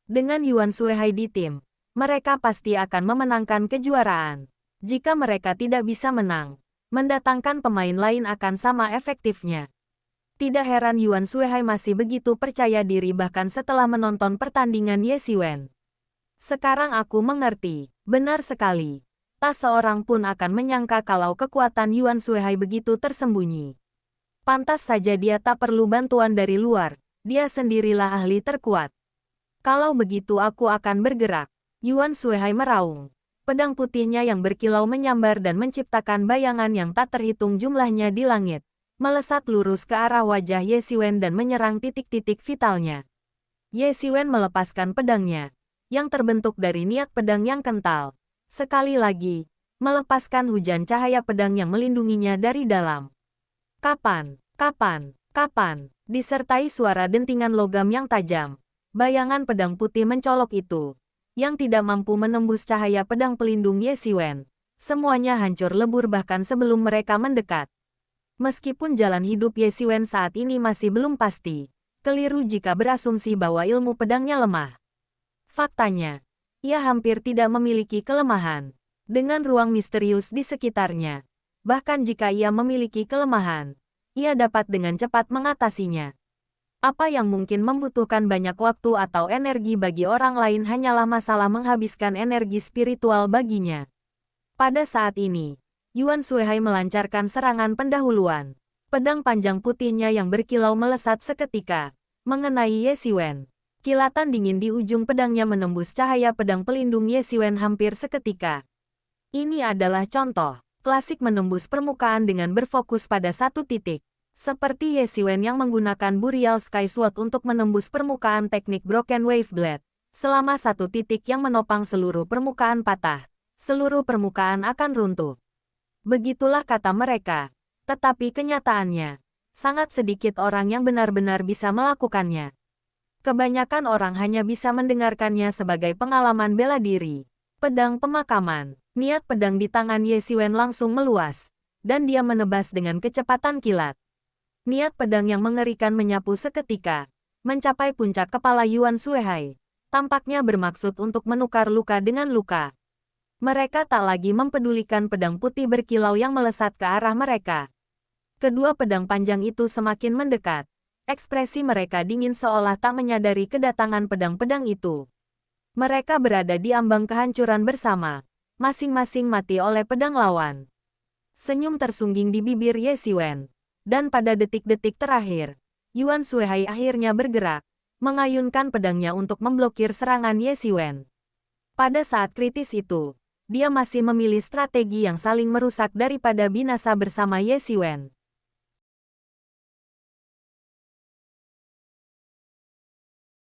Dengan Yuan Suihai di tim, mereka pasti akan memenangkan kejuaraan. Jika mereka tidak bisa menang, mendatangkan pemain lain akan sama efektifnya. Tidak heran Yuan Suihai masih begitu percaya diri bahkan setelah menonton pertandingan Ye Xiwen. Sekarang aku mengerti, benar sekali. Tak seorang pun akan menyangka kalau kekuatan Yuan Suihai begitu tersembunyi. Pantas saja dia tak perlu bantuan dari luar, dia sendirilah ahli terkuat. Kalau begitu aku akan bergerak. Yuan Suihai meraung. Pedang putihnya yang berkilau menyambar dan menciptakan bayangan yang tak terhitung jumlahnya di langit. Melesat lurus ke arah wajah Ye Xiwen dan menyerang titik-titik vitalnya. Ye Xiwen melepaskan pedangnya, yang terbentuk dari niat pedang yang kental. Sekali lagi, melepaskan hujan cahaya pedang yang melindunginya dari dalam. Kapan, kapan, kapan, disertai suara dentingan logam yang tajam. Bayangan pedang putih mencolok itu, yang tidak mampu menembus cahaya pedang pelindung Ye Xiwen. Semuanya hancur lebur bahkan sebelum mereka mendekat. Meskipun jalan hidup Ye Xiwen saat ini masih belum pasti, keliru jika berasumsi bahwa ilmu pedangnya lemah. Faktanya, ia hampir tidak memiliki kelemahan. Dengan ruang misterius di sekitarnya, bahkan jika ia memiliki kelemahan, ia dapat dengan cepat mengatasinya. Apa yang mungkin membutuhkan banyak waktu atau energi bagi orang lain hanyalah masalah menghabiskan energi spiritual baginya. Pada saat ini, Yuan Suihai melancarkan serangan pendahuluan. Pedang panjang putihnya yang berkilau melesat seketika, mengenai Ye Xiwen. Kilatan dingin di ujung pedangnya menembus cahaya pedang pelindung Ye Xiwen hampir seketika. Ini adalah contoh klasik menembus permukaan dengan berfokus pada satu titik. Seperti Ye Xiwen yang menggunakan Burial Sky Sword untuk menembus permukaan teknik Broken Wave Blade. Selama satu titik yang menopang seluruh permukaan patah, seluruh permukaan akan runtuh. Begitulah kata mereka. Tetapi kenyataannya, sangat sedikit orang yang benar-benar bisa melakukannya. Kebanyakan orang hanya bisa mendengarkannya sebagai pengalaman bela diri. Pedang pemakaman. Niat pedang di tangan Ye Xiwen langsung meluas, dan dia menebas dengan kecepatan kilat. Niat pedang yang mengerikan menyapu seketika, mencapai puncak kepala Yuan Suehai. Tampaknya bermaksud untuk menukar luka dengan luka. Mereka tak lagi mempedulikan pedang putih berkilau yang melesat ke arah mereka. Kedua pedang panjang itu semakin mendekat. Ekspresi mereka dingin seolah tak menyadari kedatangan pedang-pedang itu. Mereka berada di ambang kehancuran bersama, masing-masing mati oleh pedang lawan. Senyum tersungging di bibir Ye Xiwen. Dan pada detik-detik terakhir, Yuan Suehai akhirnya bergerak, mengayunkan pedangnya untuk memblokir serangan Ye Xiwen. Pada saat kritis itu, dia masih memilih strategi yang saling merusak daripada binasa bersama Ye Xiwen.